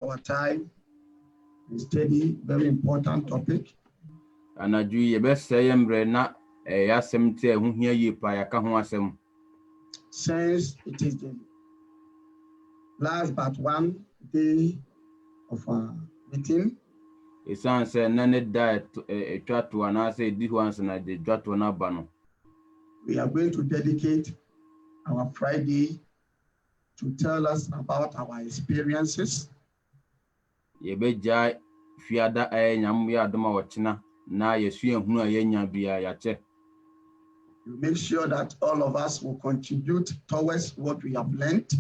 our time and study very important topic. Anaju yebese yembre na yasem te hu hia yipa yaka ho asem. Since it is the last but one day of our meeting, Isan se nane da etwato ana se di ho ansa na de dwato na ba no. we are going to dedicate our Friday to tell us about our experiences. Yebeja fiada nyam ya adoma wochina na yesu ehunu ayenya bia yache. You make sure that all of us will contribute towards what we have learned.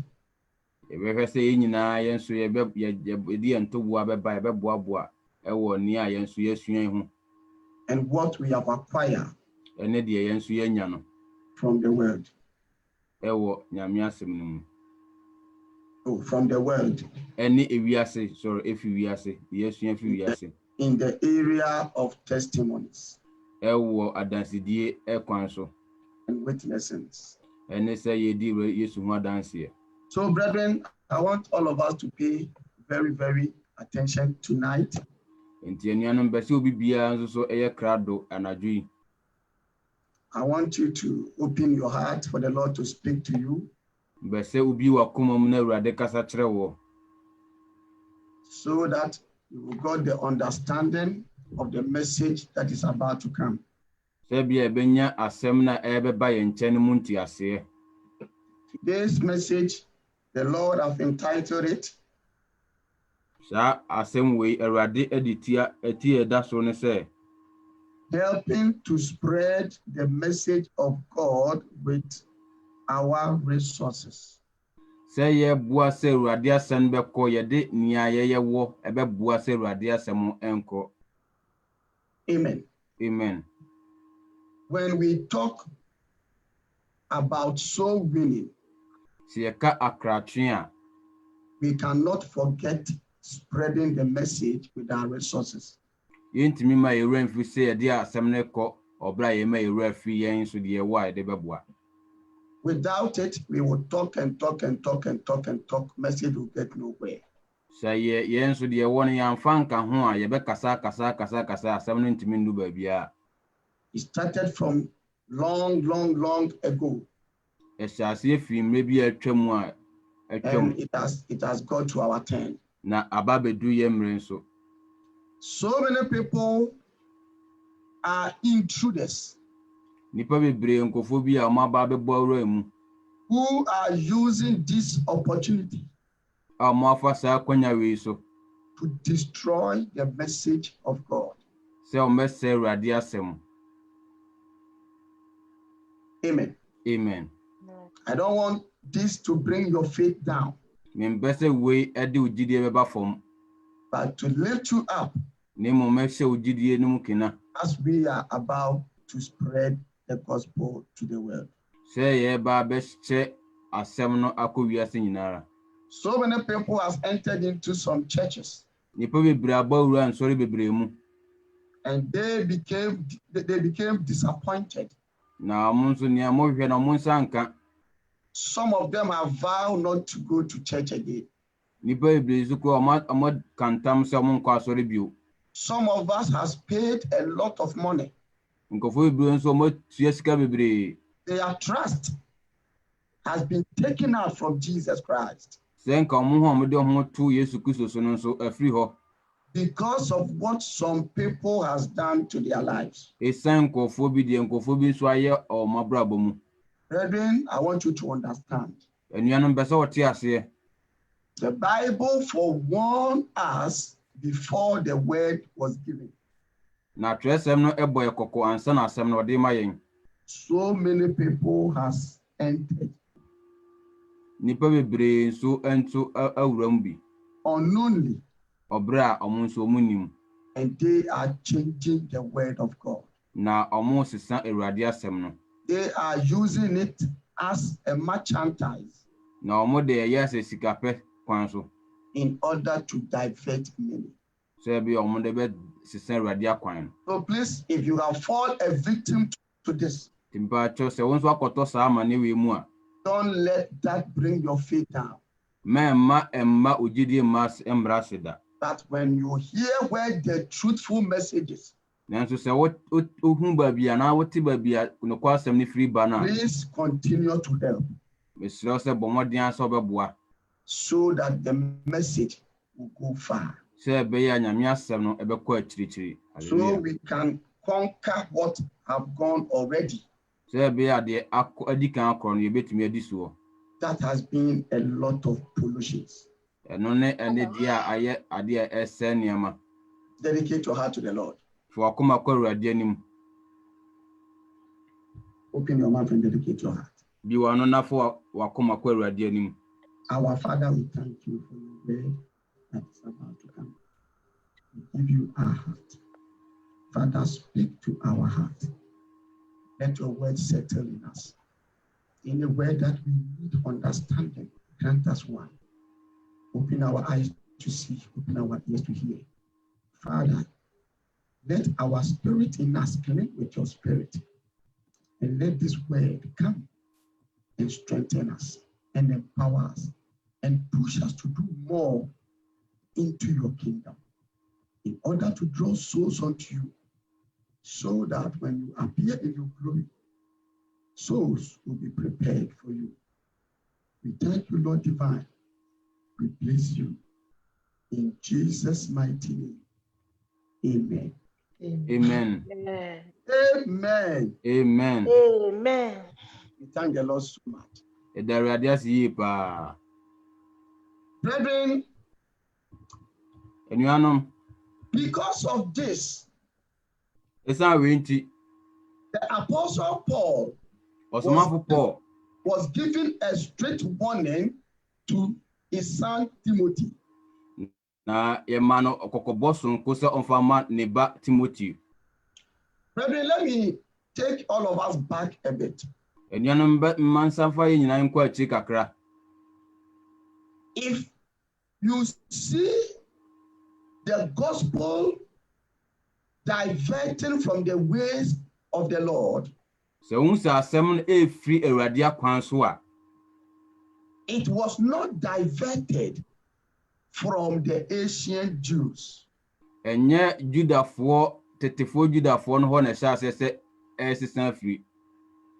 Yebehwe se nyina yensu di entobu abeba yebeboaboa ewo ni a yensu yesua hu. And what we have acquired Ene de yensu yenya no from the world. Ewo nyame asem no mu. Oh, from the world. Any ewiase, sorry, if wiase, yesua fi wiase. In the area of testimonies. Ewo adansidie ekwan so. And witnesses. Ene se yedi yesu hu adansie. So, brethren, I want all of us to pay very, very attention tonight. Enti enuanum bese obi bia nso so eye krado anadwi. I want you to open your heart for the Lord to speak to you. Bese obi wakomam na Awurade kasa kire wo. So that you will get the understanding of the message that is about to come. Se bia benya asem na ebeba ye nche mu ntiase. Today's message, the Lord have entitled it, Sa asem we Awurade editia eti eda so ne se helping to spread the message of God with our resources. Se ye bua se Awurade asem beko ye de nia ye wo ebe bua se Awurade asem enko. Amen. Amen. When we talk about soul winning, Se ye ka akratwe a we cannot forget spreading the message with our resources. yentimi ma yewura mfi se ye de asem ne ko obra ye ma yewura fi yen so de ye wa de beboa. Without it, we will talk and talk and talk and talk and talk. Message will get nowhere. Se ye yen so de ye won yan fanka ho a ye be kasa asem no ntimi ndu ba bia. It started from long ago. Esase fi mre bi atwam a And it has got to our turn. na ababedu ye mre nso. So many people are intruders Nipa bebre nkofo bi a ma ba bebo awra mu who are using this opportunity a ma fa sa kwanya we so to destroy the message of God. se o mese Awurade asem. Amen. Amen. I don't want this to bring your faith down, Membese we ede ugidie beba fom but to lift you up ne mo mehye ugidie num kina as we are about to spread the gospel to the world. se ye ba behye asem no akowiase nyinara. So many people have entered into some churches Nipa bebre abawura nsori bebre mu and they became disappointed. na mo nso ne mo hwe na mo nsanka. Some of them have vowed not to go to church again. Nipa bebre zu ko amad kantam se mo nkwa asori bio. Some of us has paid a lot of money. Nkofo bebre nso mo tua sika bebre. Their trust has been taken out from Jesus Christ Senka mo ho mo de ho to Yesu Kristo so no so afri ho because of what some people has done to their lives. esan nkofo bi de nkofo bi so aye o mabrabo mu. Brethren, I want you to understand. Enuanom bese wote ase The Bible forewarned us before the word was given. na tresem no ebo ekoko ansa na asem no de ma yen. So many people has entered Nipa bebre so ento awuram bi unknowingly, obra omo so munim and they are changing the word of God. na omo sesa Awurade asem no They are using it as a merchandise na omo de yes sikape kwan so in order to divert many. so bi omo de be sesa Awurade akwan. So please, if you have fallen a victim to this, Timba cho se won so akoto sa amane we mu a don't let that bring your faith down. That when you hear where the truthful messages, please continue to help so that the message will go far. So we can conquer what have gone already. That has been a lot of pollutions. Dedicate your heart to the Lord. Open your mouth and dedicate your heart. Our Father, we thank you for your word that is about to come. We give you our heart. Father, speak to our heart. Let your word settle in us. In a way that we need understanding, grant us one. Open our eyes to see, open our ears to hear. Father, let our spirit in us connect with your spirit. And let this word come and strengthen us and empower us and push us to do more into your kingdom in order to draw souls unto you, so that when you appear in your glory, souls will be prepared for you. We thank you, Lord divine. We bless you. In Jesus' mighty name. Amen. Amen. Amen. Amen. Amen. We thank the Lord so much. Brethren, because of this, the Apostle Paul was given a strict warning to his son Timothy. Brethren, let me take all of us back a bit. If you see the gospel diverting from the ways of the Lord, it was not diverted from the ancient Jews.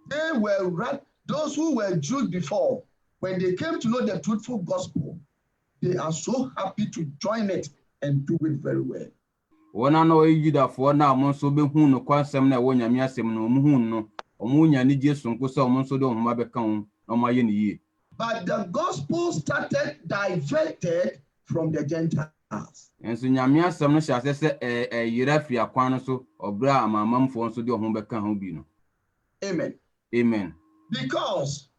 They were those who were Jews before. When they came to know the truthful gospel, they are so happy to join it and do it very well. But the gospel started diverted from the Gentiles. Amen. Amen. Because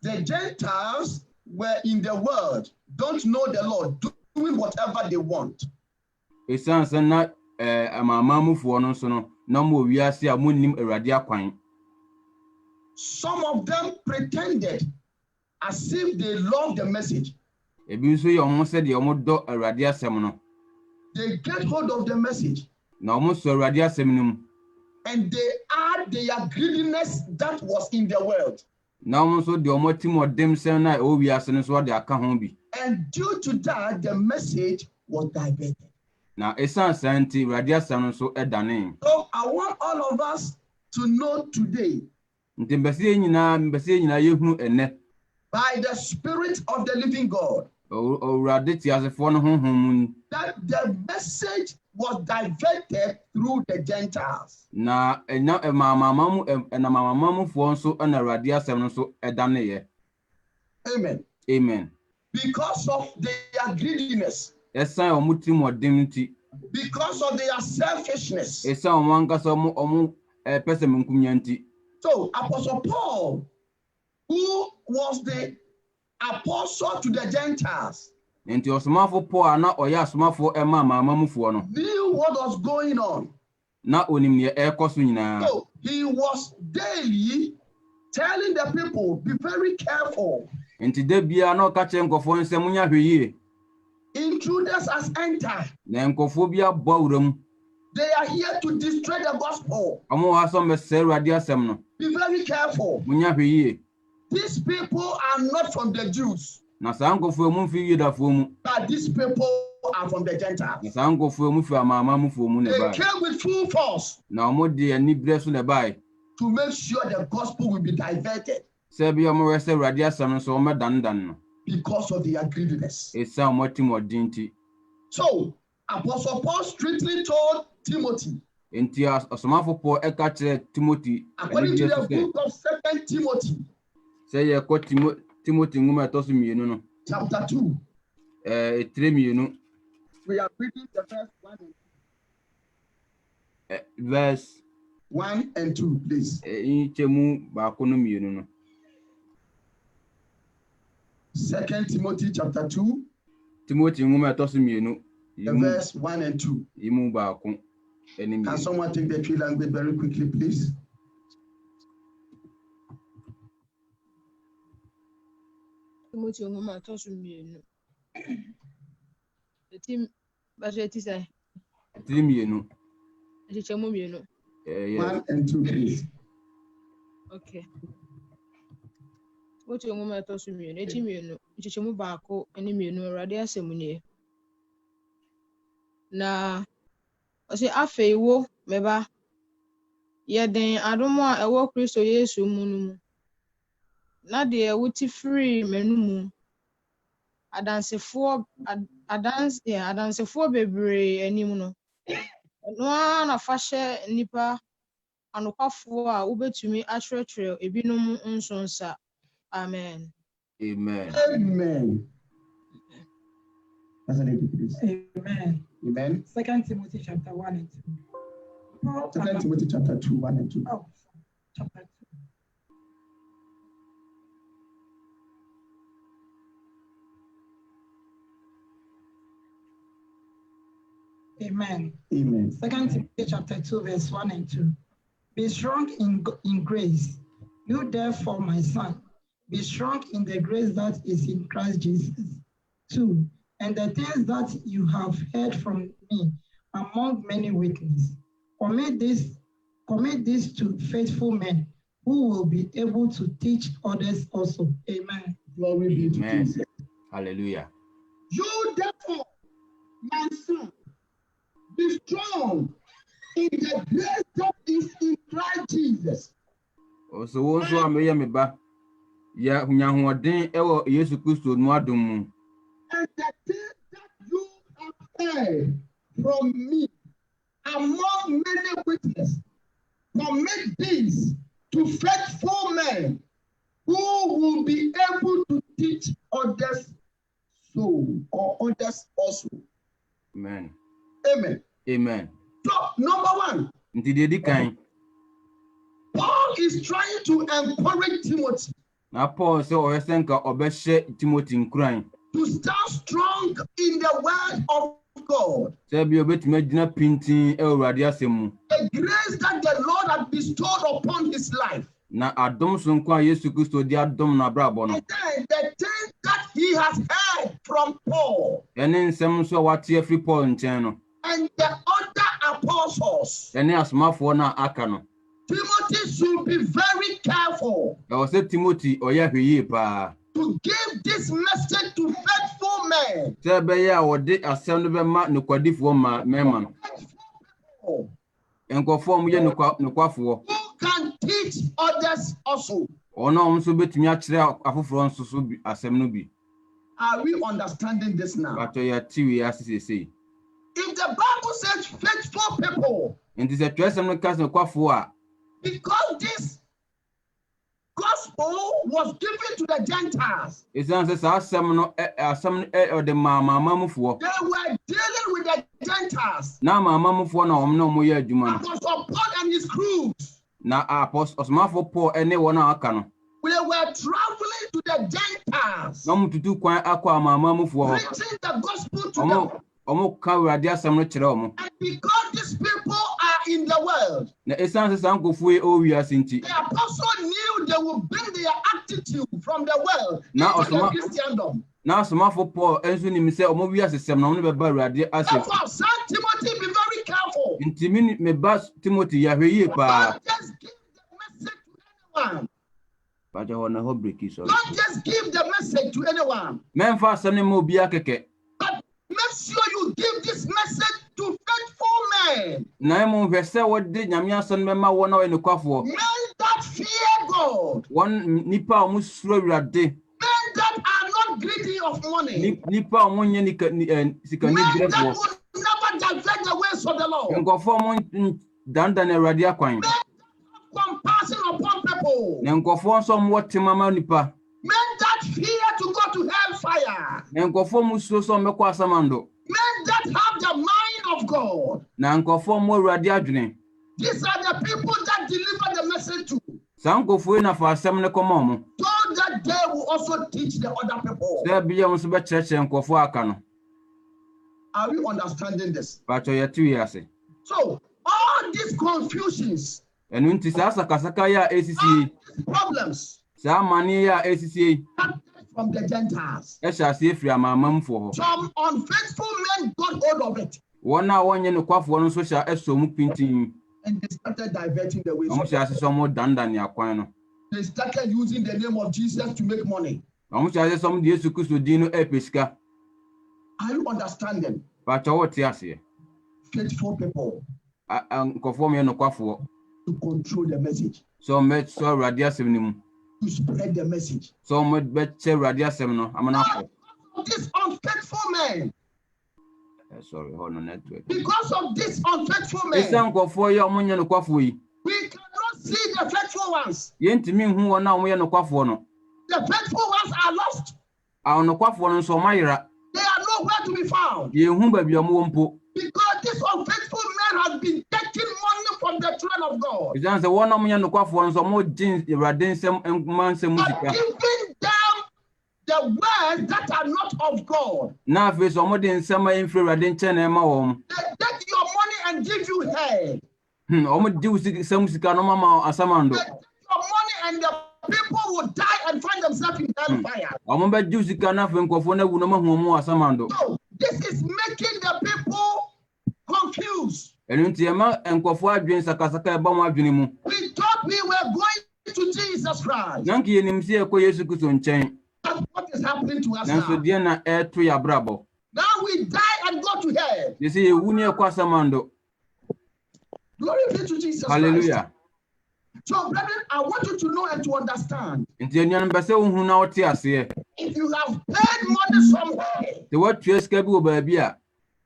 the Gentiles were in the world, don't know the Lord, doing whatever they want. Some of them pretended as if they loved the message. They get hold of the message and they add their greediness that was in the world. And due to that, the message was diverted. So I want all of us to know today, by the Spirit of the living God, that the message was diverted through the Gentiles. Amen. Amen. Because of their greediness, because of their selfishness. So Apostle Paul, who was the apostle to the Gentiles, knew what was going on. So he was daily telling the people, be very careful. Intruders has entered. They are here to destroy the gospel. Be very careful. These people are not from the Jews. Na sankofo mu fi Yudafo mu. But these people are from the Gentiles. Na sankofo mu fi amama mu fo mu ne They bai. came with full force Na omo de ani bre so ne bai. to make sure the gospel will be diverted Se bi omo wese Awurade asam so omo dan no. because of their greediness. Esa omo timodin ti. So, Apostle Paul strictly told Timothy, Enti asomafo Paul eka kire Timothy. according to the book of 2 Timothy, Se ye ko Timothy nguma to so mienu no. chapter 2. Etre mienu. We are reading the verse 1 and 2. Verse 1 and 2, please. Chemu ba ko no mienu no. 2 Timothy chapter 2, Timothy nguma to so mienu. the verse 1 and 2. Yimu ba ko enemy. Can someone take the tree language very quickly, please? Timothy ngoma tosu mienu. The team budget say. Etre mienu. Chemu mienu. 1 and 2, please. Okay. Timothy ngoma tosu mienu. Echi mienu. Chemu baako ene mienu Awurade asɛm nie. Na ɔsɛ afei wo meba yɛden adom a ɛwɔ Kristo Yesu mu no mu. Na deɛ wuti free menu mu. Adansefoɔ bebree anim no. No na fa hyɛ nipa anokwafoɔ a wobetumi akyerɛkyerɛ ebinom nso nsa. Amen. Amen. Amen. That's a lady, please. Amen. Amen. 2 Timothy chapter 1 and 2. 2 Timothy chapter 2, 1 and 2. Oh, chapter 2. Amen. Amen. 2 Timothy chapter 2, verse 1 and 2. Be strong in grace. You therefore, my son, be strong in the grace that is in Christ Jesus. 2. And the things that you have heard from me among many witnesses, commit this to faithful men who will be able to teach others also. Amen. Glory be to Amen. Jesus. Hallelujah. You therefore, my son, be strong in the grace that is in Christ Jesus. So won so ameye me ba. Ya hunyahoden ewo Yesu Kristo no adom mu. And the things that you have heard from me among many witnesses, commit these to faithful men who will be able to teach others so, or others also. Amen. Amen. Amen. So, number one, Nti de di kan. Paul is trying to encourage Timothy Na Paul se o yesenka obehye Timothy nkran. to stand strong in the word of God. Se bi obetime gina pintin e Awurade asem mu. The grace that the Lord has bestowed upon his life. Na adom so nko a Yesu Kristo di adom na brabo no. And then the things that he has heard from Paul Ene nsem so wate afri Paul nchen no. and the other apostles, Ene asomafo na aka no. Timothy should be very careful E o se Timothy oya hweyi pa. to give this message to faithful men. Se be ya wode asem no be ma nokwadifo ma mema no. Who Enkofo mu ye nokwafo. can teach others also. Ono nso betumi akire afoforo nso so asem no bi. Are we understanding this now? Bato ya tiwi asese. If the Bible says faithful people, Nti se twesem no kas nokwafo a because this gospel was given to the Gentiles, esan se sa asem no de mamamamufo. they were dealing with the Gentiles. Na mamamufo na omno mo ye adwuma no. Apostle Paul and his crews, Na osmafo Paul ene wona aka no. they were traveling to the Gentiles, Na mututu kwan akwa mamamufo ho. preaching the gospel to them. Omo ka Awurade asem no kire omo. And because these people are in the world, Na esan se san kofo e o wiase nti. the apostle knew they would bring their attitude from the world Now, into the Osama- Christendom. Na asomafo Paul enso nim se omo wiase sem na omo be ba Awurade asem. Therefore, son Timothy, be very careful. Nti me ba Timothy ya hweyi pa. Don't just give the message to anyone. Pacha hona ho break so. Don't just give the message to anyone. Men fa asem ne mo bia keke. But make sure you give this message to faithful men. Na mo hwese wode nyame asem mema wona we ne kwafo. Men that fear God. Won nipa omo suro Awurade. Men that are not greedy of money. Nipa omo nye sika ni Men that grefo. will never divert the ways of the Lord. Nkofo mo dandan Awurade akwan. Men that have compassion upon people. Na nkofo nso mo temama nipa. Men that fear to go to hellfire. Na nkofo mo suro so mekọ asamando. Men that have the mind of God. Na nkofo mo Awurade adwene. These are the people that deliver the message to. Sa nkofo na fa asem ne koma mo. So that they will also teach the other people. Se bia mo so be kyerɛkyerɛ nkofo aka no. Are we understanding this? Pacho yetu yase. So all these confusions, Enu nti sa sakasaka ya ACCA. problems Sa mani ya ACCA. from the Gentiles. E sha se firi amamamfo ho. Some unfaithful men got hold of it Wona wonye ne kwafo no so sha eso mu pintin. and they started diverting the ways. Omo sha se so mo dandan ne akwan no. They started using the name of Jesus to make money. Omo sha se so mo de Yesu Kristo din no epesika. Are you understanding? Pacho wote ase. Faithful people Nkofo me no kwafo. to control the message, So met so Awurade asem ni mu. to spread the message. So mo be che Awurade asem no amana ko. These unfaithful men, Sorry, hold on network. because of these unfaithful men, Esa nkofo ya omo nye no kwafo yi. we cannot see the faithful ones. Yentimi hu wona omo ye no kwafo no. The faithful ones are lost. A no kwafo no so mayira. They are nowhere to be found Ye hu ba bia mo mpo. because this unfaithful man has been taking money from the children of God, Isan se wona omo ye no kwafo no so mo din Awurade nsem mansem but musika. giving them the words that are not of God. Na afi so mo din nsem emfiri Awurade nche na ema wo. They take your money and give you head. Omo di usika musika no mama asamando. They take your money and the people will die and find themselves in hellfire. Omo be di usika na afi nkofo na wu no mahu mo asamando. So this is making the people confused. Enu nti ema nkofo adwen sakasaka e ba mo adwene mu. We thought we were going to Jesus Christ. Nanki yenim se ekọ Yesu Kristo nchen. That's what is happening to us Nanso now. die na eto ya brabo. Now we die and go to hell. Ye se ewu ni ekọ asamando. Glory be to Jesus Christ. Hallelujah. So, brethren, I want you to know and to understand. Nti enuan be se ohun na wote ase. If you have paid money somewhere Te wat tweska bi wo ba bia.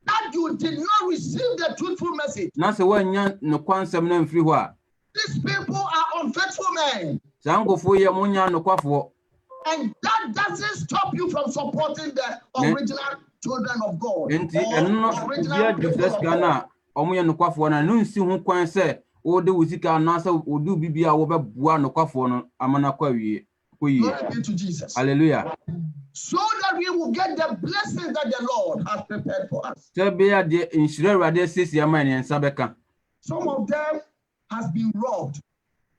that you did not receive the truthful message, Na se wanya no kwansem na mfiri ho a. these people are unfaithful men. Sa nkofo ye munya no kwafo. And that doesn't stop you from supporting the original children of God. Nti or enno original dia people of dufeska God. na omo ye no kwafo na no nsi ho kwan se wo de wusika na se odu bibia wo be bua no kwafo no amana kwa wie. Koyi. Glory be to Jesus. Hallelujah. So that we will get the blessings that the Lord has prepared for us. Se be ya de inshire Awurade sisi ama ne nsa beka. Some of them has been robbed.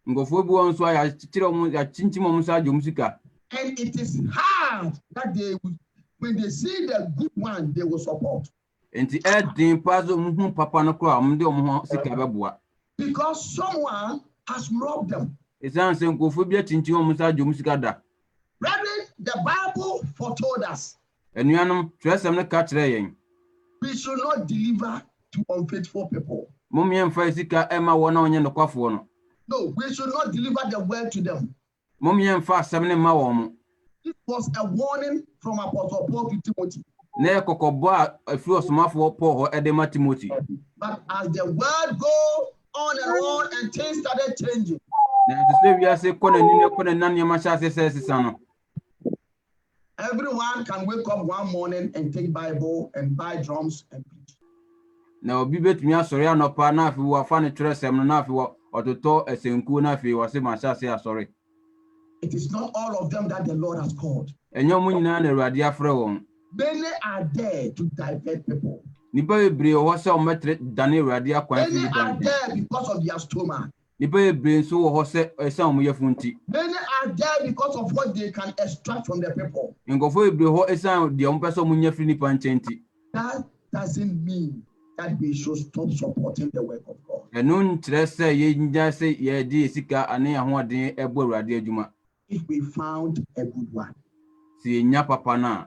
Ngofo bi won so ya kire omo ya chinchim omo sa jom sika. And it is hard that they will, when they see the good one, they will support. Enti edin pazo muhu papa no kro am de omo ho sika beboa. Because someone has robbed them. Esan se ngofo bi chinchim omo sa jom sika da. Brethren, the Bible foretold us Enuanom tresem ne ka kire yen. we should not deliver to unfaithful people. Mom yen fa sika ema wona onye no kwafo no. No, we should not deliver the word to them. Mom yen fa asem ne ma wo mo. This was a warning from Apostle Paul to Timothy. Na ekokobo a afi osomafo Paul ho edema Timothy. But as the word go on and things started changing, Na se wi ase kona ni ne kona nan yema sha se sesa no. everyone can wake up one morning and take Bible and buy drums and preach. Na obi betumi asori anopa na afi wo fa ne tresem no na afi wo ototo esenku na afi wo se ma sha se asori. It is not all of them that the Lord has called. Enyo mu nyina na Awurade afre won. Many are there to divert people. Nipa ebre wo se o metre dane Awurade akwan Many fi are dan. there because of their stomach. Nipa ebre so wo se esa o yefunti. Many are there because of what they can extract from the people. Ngofo ebre ho esa de o mpese mu nya fi nipa nchenti. That doesn't mean that we should stop supporting the work of God. Enu ntre se ye nja se ye di sika ane ahoden ebo Awurade adwuma. if we found a good one. Si enya papa na.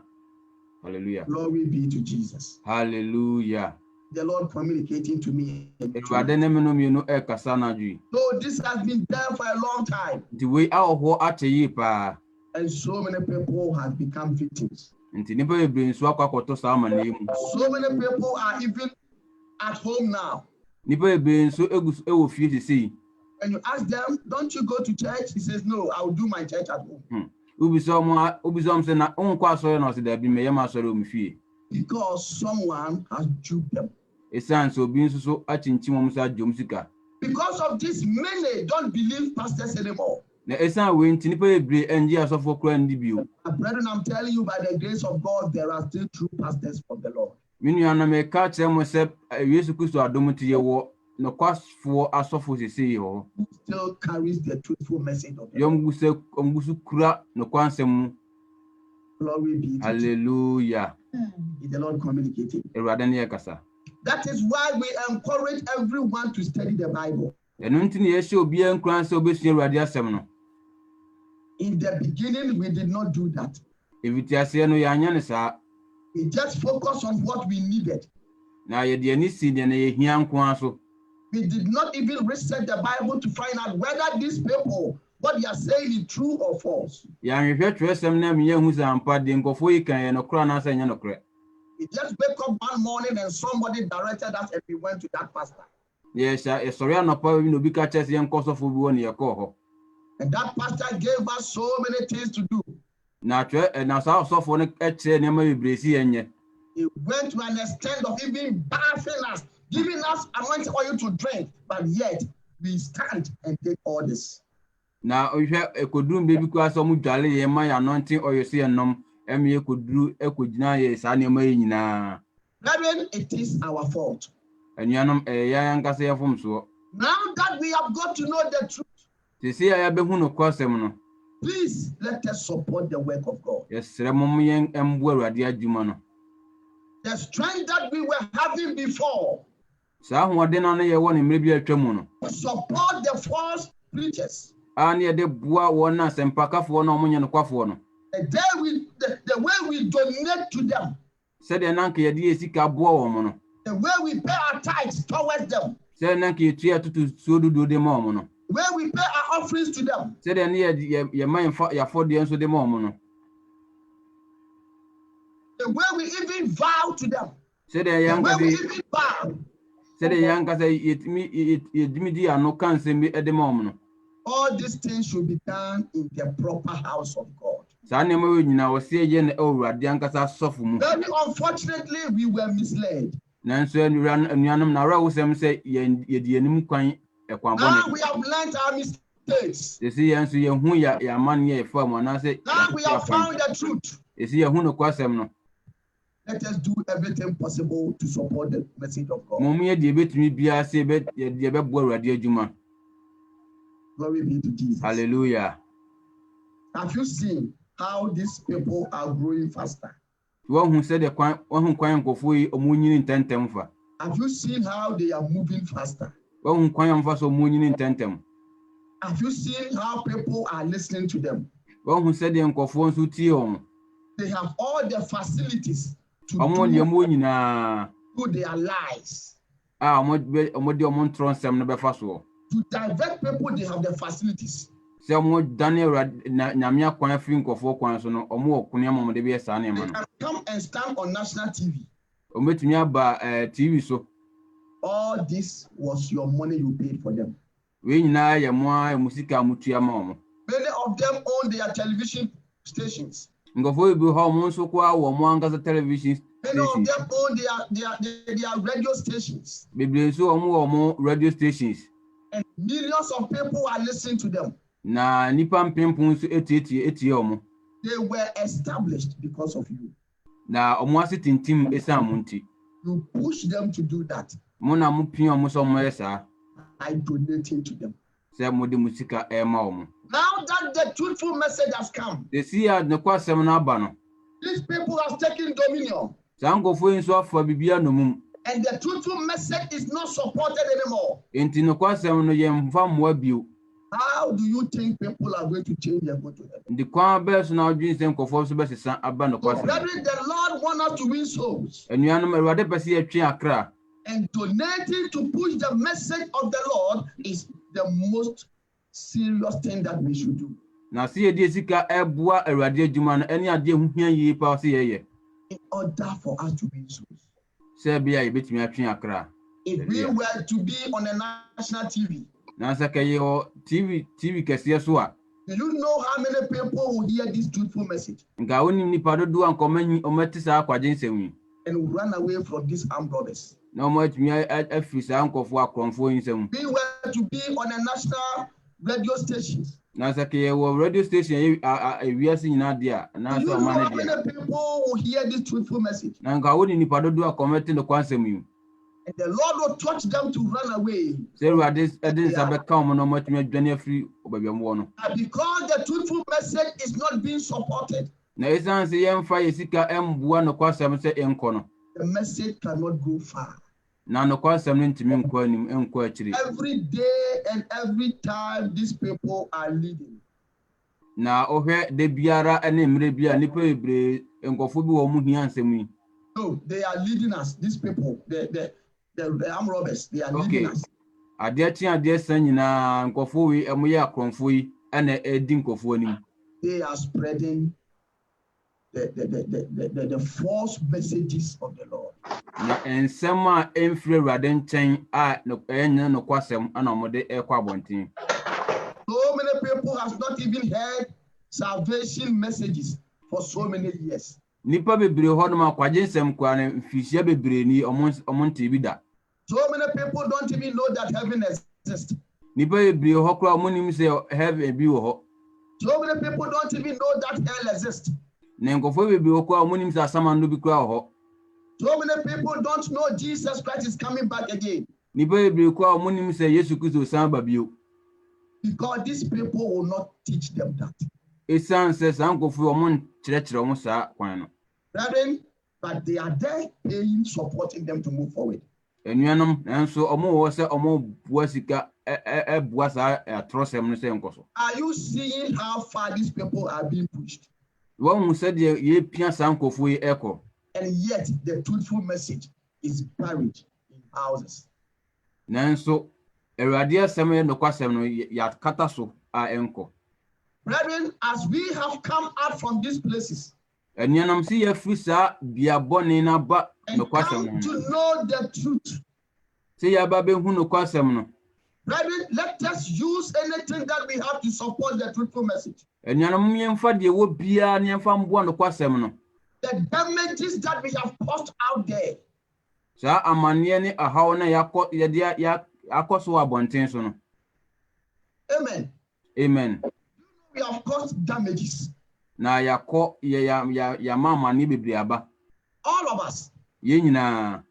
Hallelujah. Glory be to Jesus. Hallelujah. The Lord communicating to me. Ewurade ne me no me no e kasa na dwi. So this has been there for a long time. The way awo acheyi pa. And so many people have become victims. Nti nipa bebre nso akwakoto sa amane mu. So many people are even at home now. Nipa bebre nso egusu ewo fie sisi. When you ask them, don't you go to church? He says, no, I will do my church at home. Ubisom say na onkwa asori na osida bi meye ma asori o mfie. Because someone has duped them. Esan so bi nso so achinchi mom sa jom sika. Because of this, many don't believe pastors anymore. Na esan we nti nipa bebre enji asofo kura ndi bio. Brethren, I'm telling you, by the grace of God, there are still true pastors of the Lord. Minu ana me ka kire mo se Yesu Kristo adom ti ye wo no kwasfo asofo sisi yo. Still carries the truthful message of the Yom gusu kura no kwansem. Glory be to Hallelujah. is the Lord communicating. Ewurade ne yakasa. That is why we encourage everyone to study the Bible. Enu nti ne yehye obi enkran se obesua Ewurade asem no. In the beginning, we did not do that. Evitiase no yanya ne sa. We just focused on what we needed. Na ye de ani si de na ye hia nko so. We did not even research the Bible to find out whether these people, what they are saying is true or false. Ya nhwehwe twesem na me hu zampa de nkofo yi kan ye no kra na sa nya no kra. We just wake up one morning and somebody directed us and we went to that pastor. Yes, sorry anopa wi no bi ka chese nkosofo bi woni ye ko ho. And that pastor gave us so many things to do. Na twe na sa osofo no eche ne ma bebresi enye. He went to an extent of even bathing us, giving us anointing oil to drink, but yet we stand and take all this. Na ohwe ekoduru bebi kwa so mu dwale ye ma ya anointing oil se enom eme ekoduru ekogina ye sa ne ma nyina. Brethren, it is our fault. Anuanom ya nkasa ye fom so. Now that we have got to know the truth, Sisi ya be hu no kwasem no. please let us support the work of God. Yesere mom yen embu Awurade adwuma no. The strength that we were having before, Sa hoɔden no ye wɔ ne mmere bi atwa mu no. support the false preachers. A ne de bua wɔ na sempakafo no ɔmo nye no kwafo no. The way we donate to them, Sɛ de nanka ye de sika boa wɔ mo no. the way we pay our tithes towards them, Sɛ nanka ye tua tutu suodudu de ma ɔmo no. the way we pay our offerings to them, Sɛ de ne ye man fa ya fɔde nso de ma ɔmo no. the way we even vow to them, Sɛ de the way yanka we de even vow. sɛ de yanka sɛ yetimi di ano kan sɛ bi de ma ɔmo no. All these things should be done in the proper house of God. Saa ne ma we nyina wɔ se ye ne Awurade ankasa sɔfo mu. Very unfortunately, we were misled. Nanso anuanom na ra wo sɛm sɛ ye di anim kwan ekwan Now bɔne. we have learned our mistakes. Sisi yɛn nso yɛn hu ya aman ye fa mu na sɛ. Now we have found the truth. Sisi yɛn hu no kwasɛm no. Let us do everything possible to support the message of God. Mom ye de betumi bia se be ye be bo Awurade adwuma. Glory be to Jesus. Hallelujah. Have you seen how these people are growing faster? Wo hu se de kwan nkofo yi omunyini ntentem fa. Have you seen how they are moving faster? Wo hu kwan amfa so omunyini ntentem. Have you seen how people are listening to them? Wo hu se de nkofo nso tie omo. They have all the facilities to Omo ne mo nyina. do their lies. Omo de omo ntron no be fa so. To divert people, they have the facilities. Se omo dane Awurade nyame akwan afiri nkofo kwan so no omo okune amom de be esa ne ma They no. can come and stand on national TV. Omo betumi aba TV so. All this was your money you paid for them. We nyina ye mo a musika mutua ma omo. Many of them own their television stations. Ngofo bi ho mo nso kwa wo mo ankasa television. Many of them own their radio stations. Bebre so omo radio stations. And millions of people are listening to them. Na nipa mpempon so etie omo. They were established because of you. Na omo asitintim esa amunti. You push them to do that Mo na mo pin omo so mo esa. by donating to them. Se mo de musika e ma omo. Now that the truthful message has come, De sia ne kwasem na aba no. these people have taken dominion. Sangofo nso afa bibia no mum. And the truthful message is not supported anymore. Enti no kwasem no ye mfa mo abio. How do you think people are going to change and go to heaven? The kwan best now dreams them conform so best san aba no So, kwasem. brethren, the Lord wants us to win souls. Enuanom Awurade pese yetwe akra. And donating to push the message of the Lord is the most serious thing that we should do. Na se yedi sika eboa Awurade adwuma no ene ade hu hia yi pa se yeye. In order for us to win souls. Se bia yebetumi atwe akra. If we were to be on a national TV, Na se kayo TV kese so a. do you know how many people will hear this truthful message Nga woni nipa dodo ankomanyi omati sa akwaje nsemi. and will run away from these armed robbers? Na omatumi afi sa ankofo akromfo nsem. We were to be on a national radio station. Na se kayo radio station ewiase nyina de a na Do so you know how amane de. many people will hear this truthful message? Na nga woni nipa dodo akomati no kwansem yi. And the Lord will touch them to run away. Se Awurade edin sa be ka omo no omatumi adwane afri obabiamwo no. And because the truthful message is not being supported, Na esan se yemfa yesika embua no kwasem se enko no. the message cannot go far. Na no kwasem no ntimi enko anim enko akire. Every day and every time these people are leading. Na ohwe de biara ene mre bia nipa ebre enkofo bi wo mu hia nsem yi. No, they are leading us. These people, the armed robbers, they are leading us. Ade ade san nyina enkofo wi emoye akromfo yi ene edi enkofo anim. They are spreading the false messages of the Lord. Na ensem a emfre Awurade nchen a no enye no kwasem ana omode ekwa bontin. So many people have not even heard salvation messages for so many years. Nipa bebre ho no makwaje nsem kwa na mfisia bebre ni omonte bi da. So many people don't even know that heaven exists. Nipa bebre ho kra omonim se heaven bi wo ho. So many people don't even know that hell exists. Na enkofo bebre ho kra omonim se asamando bi kra ho. So many people don't know Jesus Christ is coming back again. Nipa bebre kra omonim se Yesu Kristo san ba bio. Because these people will not teach them that. Esan se sankofo omon kire omo sa kwan no. Brethren, but they are there paying, supporting them to move forward. Enuanom enso omo wo se omo bua sika bua sa atrosem no se enkoso. Are you seeing how far these people are being pushed? Wo mu se de ye pia sankofo yi eko. And yet the truthful message is buried in houses. Nanso Awurade asem no kwasem no ya kata so a enko. Brethren, as we have come out from these places Enuanom si ya firi sa bia bone na ba and no kwasem come no. to know the truth, Se ya ba be hu no kwasem no. brethren, let us use anything that we have to support the truthful message. Enuanom yemfa de wo bia na yemfa mbo no kwasem no. The damages that we have caused out there, Sa amane ne ahaw na ya akoso abonten so no. amen. Amen. We have caused damages. Na yakọ ya mama ni bebre aba. All of us. Ye nyina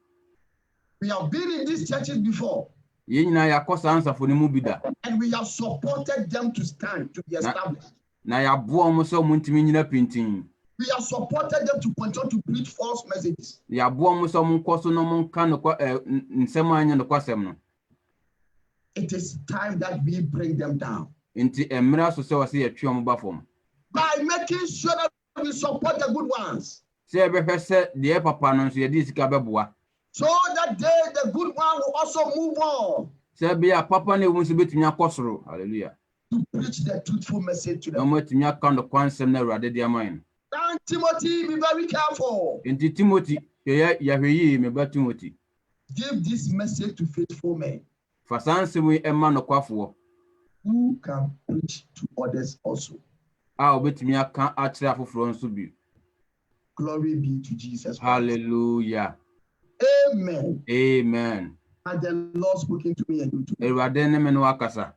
We have been in these churches before, yakọ sansafo ne mu bida. and we have supported them to stand, to be established. Na ya bo omo so mo ntimi nyina pintin. We have supported them to continue to preach false messages. Ya bo omo so mo nkoso no mo nka no nsem anya no kwasem no. It is time that we bring them down Nti emra so se wase yetwe omo ba fom. by making sure that we support the good ones, Se ebehwe se de papa no so ye di sika beboa. so that the good one will also move on Se be ya papa na ewu so betumi akosoro. Hallelujah. to preach the truthful message to No them. mo tumi aka no kwansem na Awurade de amayin. And Timothy, be very careful. Nti Timothy ya hweyi me ba Timothy. Give this message to faithful men Fasansem wi ema no kwafo. who can preach to others also. A obetumi aka akire afoforo nso bi. Glory be to Jesus Christ. Hallelujah. Amen. Amen. And the Lord speaking to me and you too. Awurade ne me no akasa.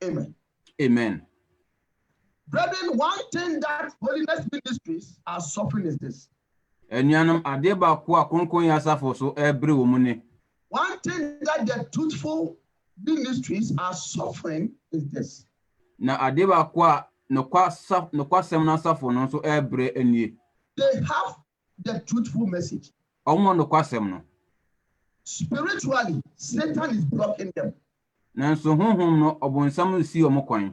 Amen. Amen. Brethren, one thing that holiness ministries are suffering is this. Enuanom ade ba ko akonkon ya asafo so ebre wo mu ne. One thing that the truthful ministries are suffering is this. Na ade ba ko a no kwasem na asafo no so ebre enie. They have the truthful message. Omo no kwasem no. Spiritually, Satan is blocking them. nanso honhom no obonsam si omo kwan.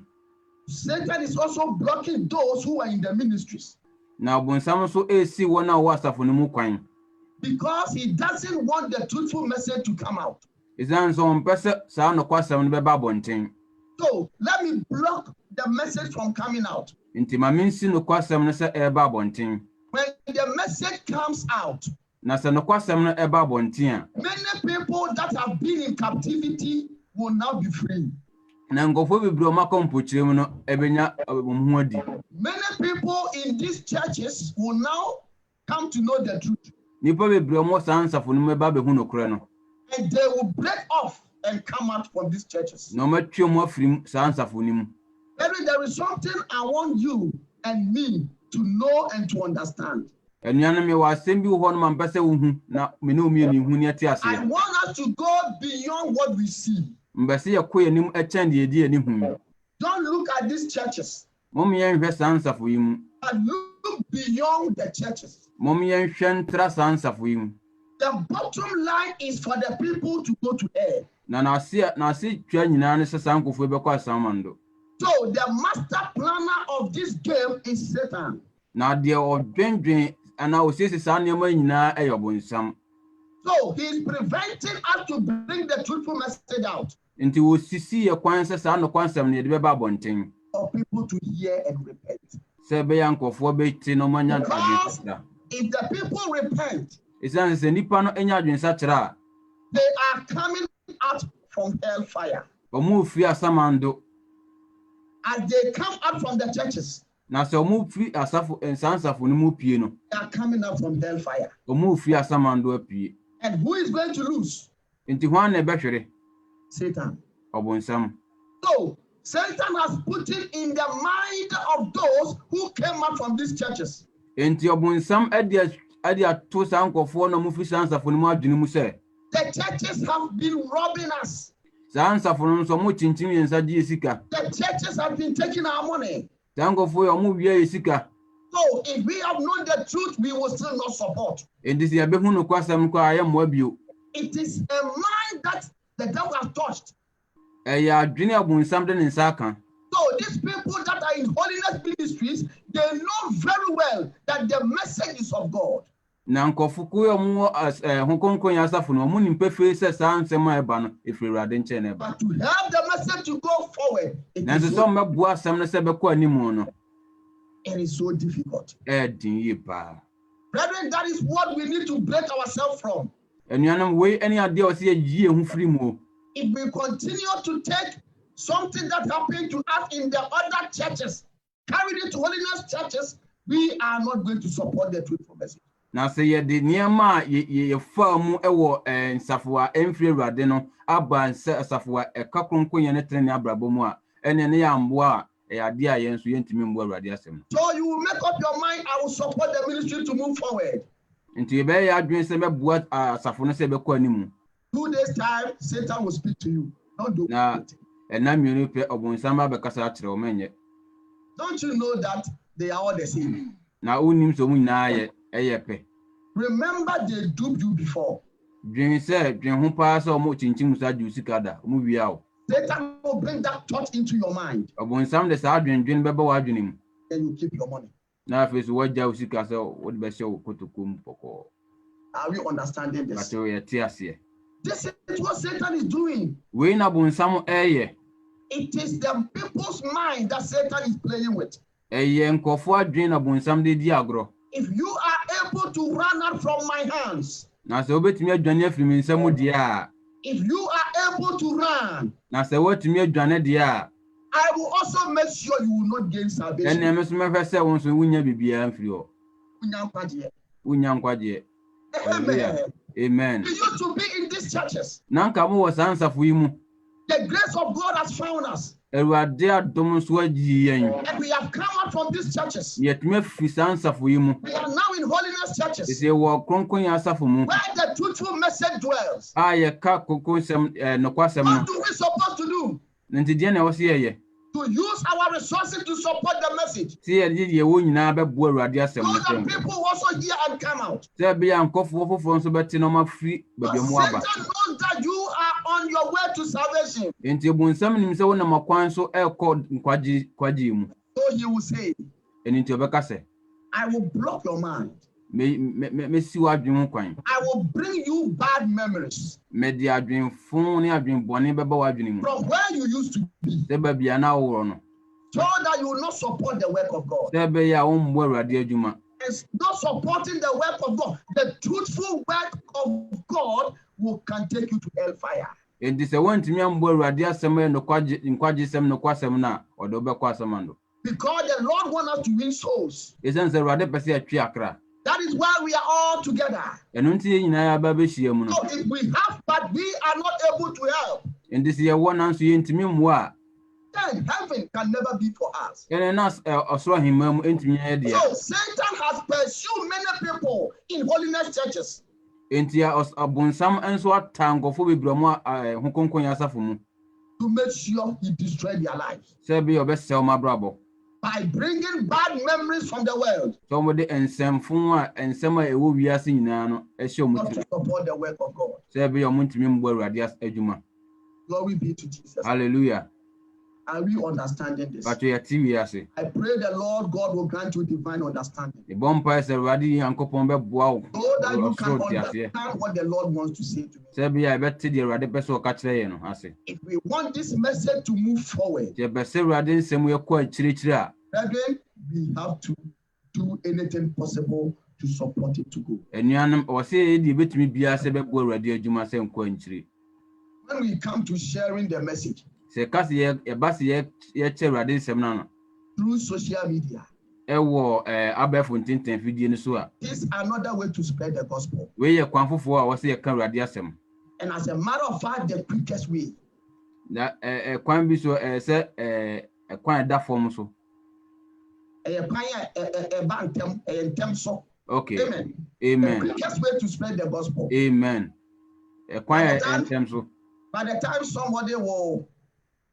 Satan is also blocking those who are in the ministries. Na obonsam so esi wona wo asafo no mu kwan. Because he doesn't want the truthful message to come out. Izan so mpese sa no kwasam no beba bonten. So let me block the message from coming out. Inti ma minsi no kwasam no se eba bonten. When the message comes out, Na se no kwasam no eba bonten a, many people that have been in captivity will now be free. na ngofo bibro makompochire mu no ebenya omuhodi. Many people in these churches will now come to know the truth. Nipa bibro mo sansafo no meba be hu no kure no. And they will break off and come out from these churches. No matwe mo afrim sansafo ni mu. There is something I want you and me to know and to understand. Enuana me wa asem bi ho no man pese wo hu na me no mi ni hu ni ati ase. I want us to go beyond what we see. Mbese yakoye nim echen de edi ani hu. Don't look at these churches. Mom yen hwe sansafo yi mu. But look beyond the churches. Mom yen hwe ntra sansafo yi mu. The bottom line is for the people to go to hell. Na se twa nyina ne se sankofo be kwa samando. So the master planner of this game is Satan. Na de odwendwen ana osese sa nneema nyina eyobonsam. So he is preventing us to bring the truthful message out. Nti wo sisi ye kwan se sa no kwansam ne de be ba bonten. For people to hear and repent. Se be yankofo be ti no manya ntade. If the people repent, Isan se nipa no enya adwensa kira. They are coming out from hellfire. Omu fi asamando. As they come out from the churches, Na se omu fi asafo ensansafo no mu pie no. they are coming out from hellfire. Omu fi asamando apie. And who is going to lose? Nti hwan na behwere? Satan. Obonsam. So Satan has put it in the mind of those who came out from these churches. Nti obonsam adi ato sankofo no mu fi sansafo no mu adwene mu se. The churches have been robbing us. Sansafo no so mu chinchin yensa di esika. The churches have been taking our money. Sankofo yo mu wie esika. So if we have known the truth, we will still not support. Nti se be hu no kwasam ko aye mo abio. It is a mind that the devil has touched. Ya adwene obonsam de ne nsa kan. So these people that are in holiness ministries, they know very well that the message is of God. Na nkofo ko yo mu hokonkon ya asafo no mu nimpe fe se sansem a eba no efirade nche na eba. But to help the message to go forward, Na so mebua asam no se be ko animu no. it is so difficult. Din yi pa. Brethren, that is what we need to break ourselves from. Enuanam we any ade o se yie hu firi mu. If we continue to take something that happened to us in the other churches, carry it to holiness churches, we are not going to support the truthful message. Na se ye de niema ye fa mu ewo nsafo a emfiri awurade no aba nse asafo a ekakronkon ye ne trene abrabo mu a ene ne ya mbo a ade a ye nso ye ntimi mbo awurade asem. So you will make up your mind, I will support the ministry to move forward. Nti be ya adwen se mebua asafo no se be ko animu. 2 days time, Satan will speak to you. Don't do it. Na mienu pe obonsam ba bekasa akire o menye. Don't you know that they are all the same? Na unim so mu nyina ye pe. Remember they duped you before. Dwen ho pa so mo chinchin sa ju sikada mu wia o. Satan will bring that thought into your mind. Obonsam de sa dwen beba wa dwenim. Then you keep your money. Na face waja usika so wo de be she kotokum poko. Are we understanding this? But we tie ase. This is what Satan is doing. We na bonsam eye. It is the people's mind that Satan is playing with. Eye nkofo adwen na bonsam de di agro. If you are able to run out from my hands, Na se obetumi adwane afiri mi nsam di a. if you are able to run, Na se wotumi adwane di a. I will also make sure you will not gain salvation. Ene me so me hwese won so wunya bibia amfiri o. Wunya nkwaje. Amen. Amen. We used to be in these churches. Nanka mo wasansafo yi mu. The grace of God has found us. Ewurade adom so agi yen. And we have come out from these churches. Yetumi fi sansafo yi mu. We are now in holiness churches. Ese wo kronkron ya asafo mu. Where the truthful message dwells. Ye ka kokonsem nokwasem What no. do we supposed to do? Nti die na wo se ye. To use our resources to support the message. Se ye wo nyina bebo awurade asem So no. that people also hear and come out. Se be ya nkofo fofo nso beti no mafiri But babia mu aba. Satan knows that you are on your way to salvation. Enti bunsam nim se wona makwan so ekọ nkwaji mu. So he will say, Enti obeka se, I will block your mind. Me si wadwen ho kwan. I will bring you bad memories Me di adwen fun ne adwen bone beba wadwen mu. from where you used to be, Se ba bia na wo no. so that you will not support the work of God. Se be ya wo mbo Awurade adwuma. It's not supporting the work of God. The truthful work of God can take you to hellfire. Enti se wontimi ambo Awurade asem e no nkwaji sem no kwasem na odo be kwasemando. Because the Lord wants us to win souls. Esen se Awurade pese atwi akra. That is why we are all together. Eno nti nyina ya ba be hia mu no. So if we have, but we are not able to help, Enti se ye wona nso ye ntimi mmo a, then heaven can never be for us. ene na osoro himma mu entimi ye dia. So Satan has pursued many people in holiness churches Enti ya abunsam enso atangofo bebromo hokonkon ya asafo mu. to make sure he destroyed their lives Se be obesel mabrabo. by bringing bad memories from the world, So mo de ensemfo ensem a ewo wiase nyina no ehye not omutiri. to support the work of God. Se be omuntimi mbo Awurade adwuma. Glory be to Jesus. Hallelujah. Are we understanding this? But ya ti wiase. I pray the Lord God will grant you divine understanding E bompa se Awurade yankopon be boa wo. so that you can Osoro ti ase. understand what the Lord wants to say to me. Se be ya beti de Awurade pese o ka kire ye no ase. If we want this message to move forward, Je be se Awurade nsem ye ko akirikiri a, brethren, we have to do anything possible to support it to go. enuanam o se di betimi bia se be bo Awurade adwuma se nko ankiri. When we come to sharing the message Se kasi ye basi ye che Awurade nsem na no. through social media, Ewo abefo ntintin fidie ni so a. this is another way to spread the gospel. We ye kwan fofo a wo se ye ka Awurade asem. And as a matter of fact, the quickest way Na kwan bi so se kwan da form so. so. Okay. Amen. Amen. The quickest way to spread the gospel. Amen. Kwan entem so. By the time somebody will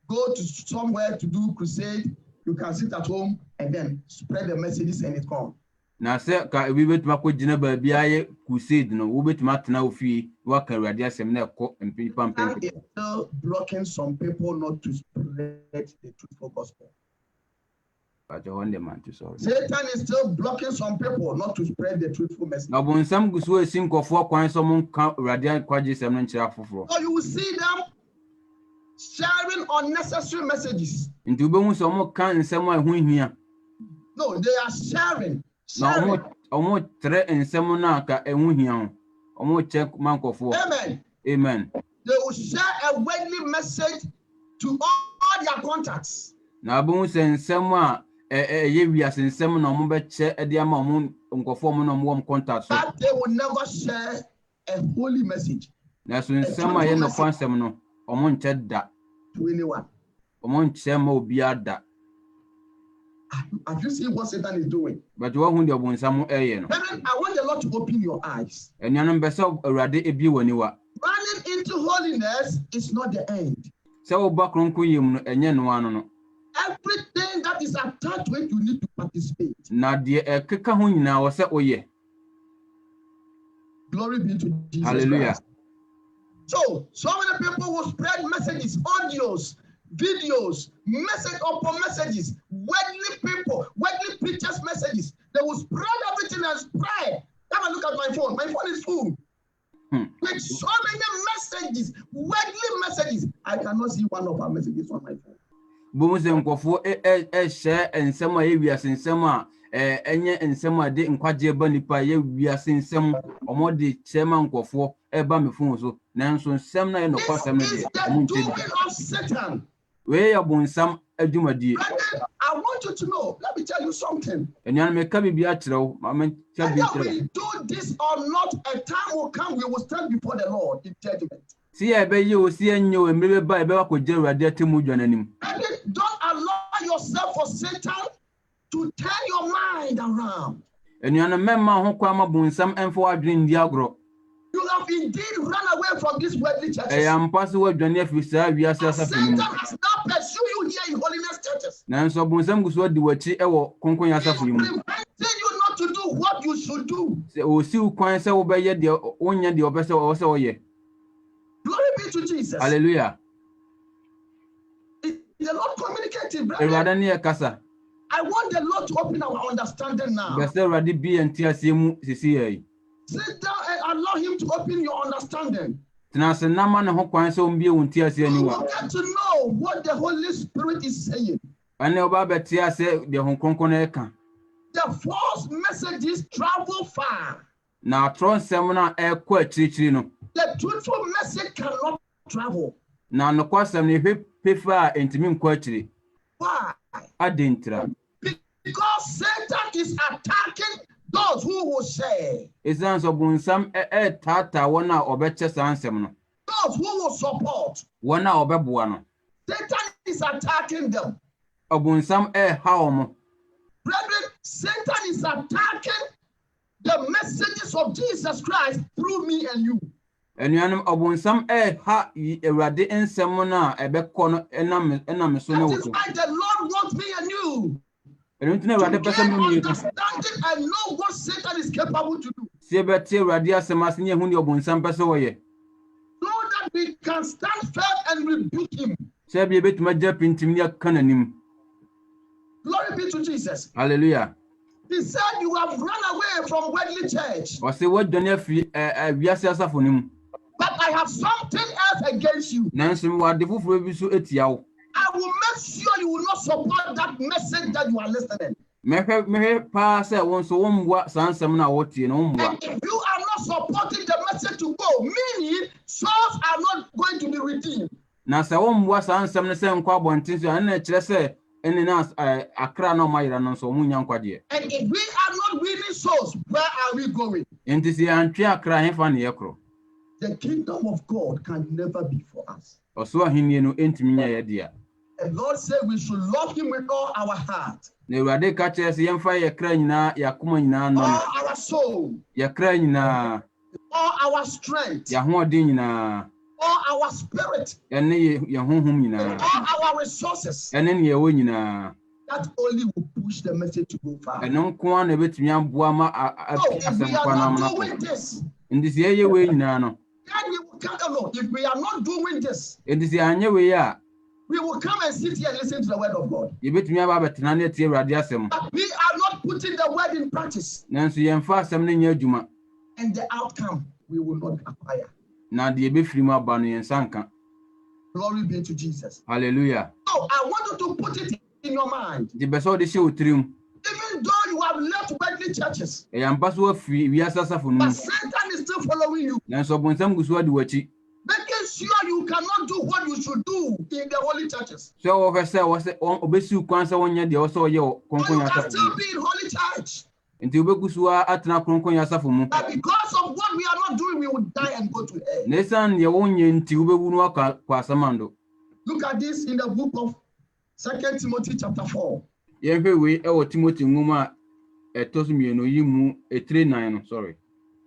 go to somewhere to do crusade, you can sit at home and then spread the messages and it's gone. Na se ka ebi betuma ko gina ba bia ye crusade no wo betuma tena ofie wa ka Awurade asem na ekọ mpipa And mpempe. it's still blocking some people not to spread the truthful gospel. But you want the man to sorry. Satan is still blocking some people not to spread the truthful message. Na bonsam guso esi nkofo kwan so mon ka Awurade kwaje sem no nkira afoforo. So you will see them sharing unnecessary messages. Nti obehu so mo kan nsem a hu hia. No, they are sharing. Na omo tre nsem na ka ehu hia ho. Omo check man nkofo. Amen. Amen. They will share a worldly message to all their contacts. Na obehu se nsem a ye wiase nsem na omo be che e dia ma omo nkofo mo na omo contact so. But they will never share a holy message Na so nsem a ye no kwansem no omo nche da. to anyone. Omo nche ma obi ada. Have you seen what Satan is doing? But wo hu de bonsam eye no. Brethren, I want the Lord to open your eyes. Enuanam be se Awurade ebi wani wa. Running into holiness is not the end. Se wo ba kronko yem no enye no ano no. Everything that is attached to it, you need to participate. Na de ekeka ho nyina wo se oye. Glory be to Jesus Hallelujah. Christ. So many people will spread messages, audios, videos, message upon messages, worldly people, worldly preachers' messages. They will spread everything and spread. Come and look at my phone. My phone is full. With so many messages, worldly messages. I cannot see one of our messages on my phone. Bomu se nkofo share ensem a ye wiase ensem a enye ensem a de nkwaje ba nipa ye wiase ensem omo de chema nkofo ba me phone so nanso ensem na ye no kwasem no de omo nche Doing of Satan. we ya bonsam adwumadie. I want you to know, let me tell you something. Enuan me ka bibia kirew ma me ka bi Whether kirew. we do this or not, a time will come we will stand before the Lord in judgment. Si ya be ye o si enye o emre ba e be wa ko je Awurade atemu dwananim. Don't allow yourself for Satan to turn your mind around. Enuan memma ho kwa ma bonsam enfo adwen ndi agro. You have indeed run away from this worldly churches. E am pass wo dwane afisa wiase asafo. Satan has now pursued you here in holiness churches. Nanso bonsam guso di wachi e wo konkon ya asafo mu. Preventing you not to do what you should do. Se o si ukwan se wo be ye de onya de obese wo se wo ye. Glory be to Jesus. Hallelujah. Is the Lord communicating, brother? Erade ne kasa. I want the Lord to open our understanding now. Gase erade bi entiase mu sisi yi. Sit down and allow him to open your understanding. Tenase nama ne ho kwan se ombie wontiase You aniwa. will get to know what the Holy Spirit is saying. Ane oba betiase de ho kronkron na eka. The false messages travel far. Na tronsem na ekọ achirichiri no. The truthful message cannot travel. Na nokwasem ne hwepefa entimi nkọ achiri. Why? Adentra. Because Satan is attacking those who will say. Esan so bunsam tata wona obeche sansem no. Those who will support. Wona obeboa no. Satan is attacking them. Obunsam ha omo. Brethren, Satan is attacking the messages of Jesus Christ through me and you. Enuanum obunsam ha Ewurade ensem na ebekọ no enam so no That is wo. why the Lord wants me and you Enuntina to Ewurade get pese mu mi. understanding and know what Satan is capable to do. Se beti Ewurade asem ase ne hu ne obunsam pese wo ye. So that we can stand firm and rebuke him. Se bi betuma ja pintim ne kananim. Glory be to Jesus. Hallelujah. He said you have run away from worldly church. O se wo done afi wiase asafo nim. But I have something else against you. Nanso wa de foforo bi so etia wo. I will make sure you will not support that message that you are listening. Mehwe pa se won so womwa sansem na wotie no womwa. And if you are not supporting the message to go, meaning souls are not going to be redeemed. Na se womwa sansem ne se nkwa bontin so an na kire se ene na akra na mayira no so munya nkwade. And if we are not winning souls, where are we going? Enti si antwe akra hefa ne yekro. The kingdom of God can never be for us. Oso ahenni no entimi nya ye dia. And Lord said we should love him with all our heart, Na Ewurade ka kire se yemfa yekra nyina yakoma nyina no. all our soul, Yekra nyina, all our strength, ya hoɔden nyina, all our spirit, ene ye honhom nyina. all our resources. Ene ne ye wo nyina. That only will push the message to go far. Eno nko na betumi aboa ma So if we are asempa na not ma. doing this, Ndi se ye we nyina no. then we will come alone. If we are not doing this, Ndi se anye we ya, we will come and sit here and listen to the word of God. ye betumi aba betena na tie Ewurade asem. But we are not putting the word in practice. Nanso yemfa asem ne nya adwuma. And the outcome we will not acquire. Na de ebefiri mu aba no yensa nka. Glory be to Jesus. Hallelujah. So I want you to put it in your mind. Di beso de hye otirim. Even though you have left worldly churches, E yampa so afiri wiase asafo no. but Satan is still following you, Nanso bonsam gusu adi wachi. making sure you cannot do what you should do in the holy churches. So wo fese wo se obesi kwan se wonya de wo se oye But konkon you can asafo. still be in holy church. Enti obegusu atena konkon asafo mu. But because of what we are not doing, we will die and go to hell. Nesan ye wonye nti obewu no kwa asamando. Look at this in the book of 2 Timothy chapter 4. Ye hwe we e Timothy nguma etosu mienu yi mu 3:9 no, sorry.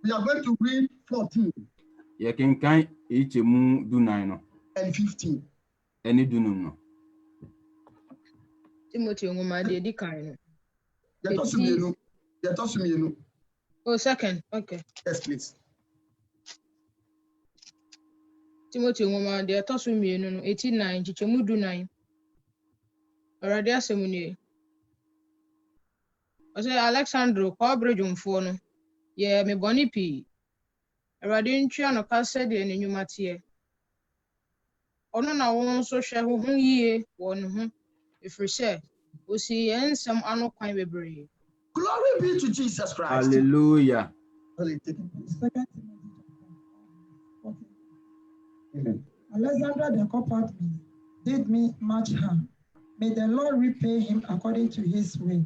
We are going to read 14 Ye kenkan eche mu 9 no. and 15. Eni dunum no. Timothy Ngoma de di kan no. Let us mean. Oh, second. Okay. Yes, please. Timothy Ngoma de tosu mienu no 89 chichemu 9. Already asemu ni. Ose Alexandro ko brejumfo no. Ye me boni pi. Already ntwa no ka se de n'enwuma tie. Ono na won so hwe ho yie won ho. Efrise osi ensem ano kwan bebre. Glory be to Jesus Christ. Hallelujah. Amen. Alexander the Copper did me much harm. May the Lord repay him according to his work.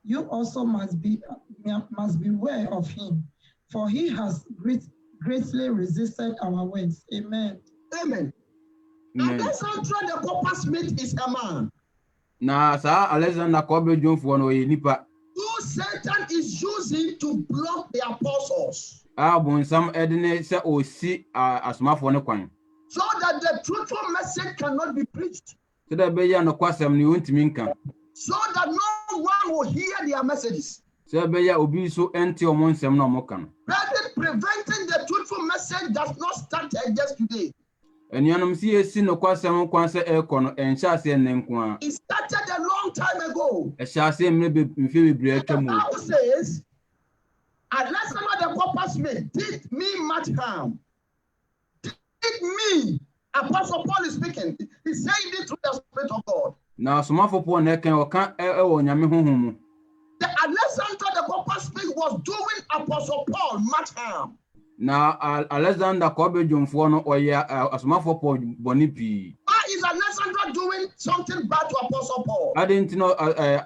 You also must beware of him, for he has greatly resisted our words. Amen. Amen. Alexander the Coppersmith is a man Na sa Alexander ko brejumfo no ye nipa. who Satan is using to block the apostles, Bonsam edene se osi asomafo ne kwan. so that the truthful message cannot be preached, Se da be ya no kwasem ne wontimi nka. so that no one will hear their messages. Se be ya obi so enti omo nsem na omo ka no. Rather, preventing the truthful message does not start just today. Enuanom si esi no kwasem kwanse ekọ no enhya ase ennenko a. It started a long time ago. Ehya ase mre mfe bebre The atwa mu. Bible says, Alexander the coppersmith did me much harm. Did me. Apostle Paul is speaking. He's saying it through the Spirit of God. Na somafo Paul na ken oka ewo nyame honhom mu. The Alexander the coppersmith was doing Apostle Paul much harm. Na Alexander Kobejumfo no oye asomafo Paul boni pi. Why is Alexander doing something bad to Apostle Paul? I didn't know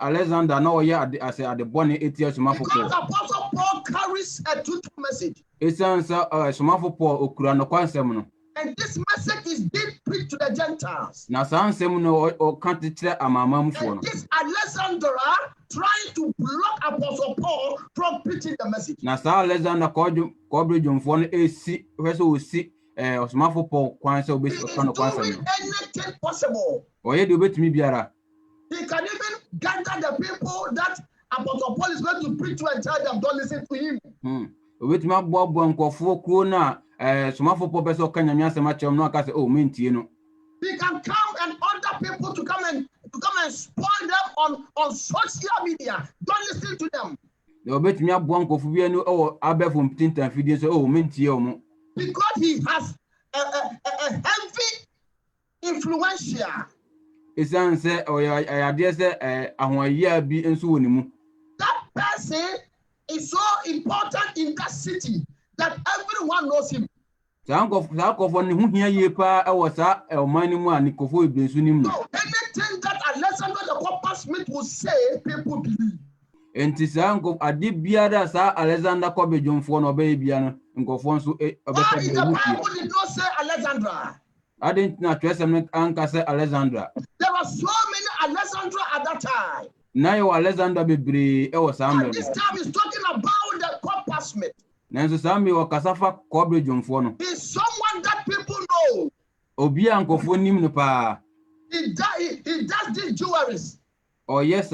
Alexander no oye at the boni 8 years asomafo Paul. Because Apostle Paul carries a truthful message. Esansa asomafo Paul okura no kwansem no. And this message is being preached to the Gentiles. Na sansem no o kan tire amamamfo no. And this Alexander trying to block Apostle Paul from preaching the message. Na sa Alexander Kobejumfo no esi hweso osi asomafo Paul kwanse obesi oka no kwansem no. Doing anything possible. Oye de obetumi biara. He can even gather the people that Apostle Paul is going to preach to and tell them, don't listen to him. Obetumi aboabo nkofo kro na somafo Paul beso ka nyame asem a chem no aka se mentie no. He can come and order people to come and spoil them on social media. Don't listen to them. The obetumi abo nkofo bi anu o abefo mtintan fidie so mentie omo. Because he has a heavy influential. Esan se oyade se ahoya bi enso wonimu. That person is so important in that city that everyone knows him. Sankofo ne hu hia ye pa e wo sa oman ni mu a nikofo ebresu ni mu. So anything that Alexander the coppersmith will say, people believe. Enti sankof ade biara sa Alexander Kobejumfo no obey bia no nkofo nso Why is the Bible did not say Alexandra? I didn't know twesem anka se Alexandra. There were so many Alexandra at that time. Na yo Alexander bebre e wo sa And this time he's talking about the coppersmith. Nanso sami wo kasafa Kobejumfo no. He's someone that people know. Obi ankofo nim no pa. He does these jewelries. Oh yes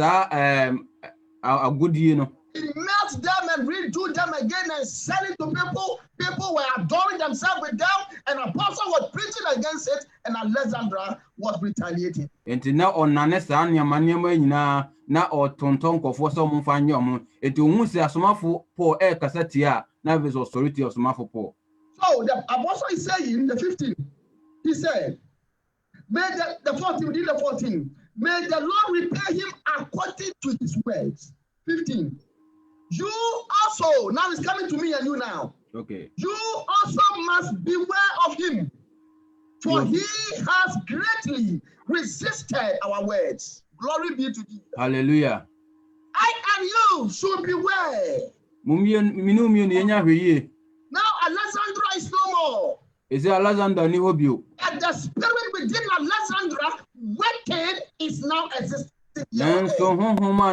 agudie no. He melts them and redo them again and sell it to people. People were adoring themselves with them, and Apostle was preaching against it, and Alexandra was retaliating. Enti na onane sa nyama nyina na otonton kofo so mfa nyom. Enti ohun se asomafo Paul kasatia na visa authority asomafo Paul. So the Apostle is saying the 15. He said, may the 14, read the 14. May the Lord repay him according to his words. 15. You also, now it's coming to me and you now. Okay. You also must beware of him, for he has greatly resisted our words. Glory be to Jesus. Hallelujah. I and you should beware. Now Alexandra is no more. Is it Alexander ni hobio? And the spirit within Alexandra, wicked, is now existing. So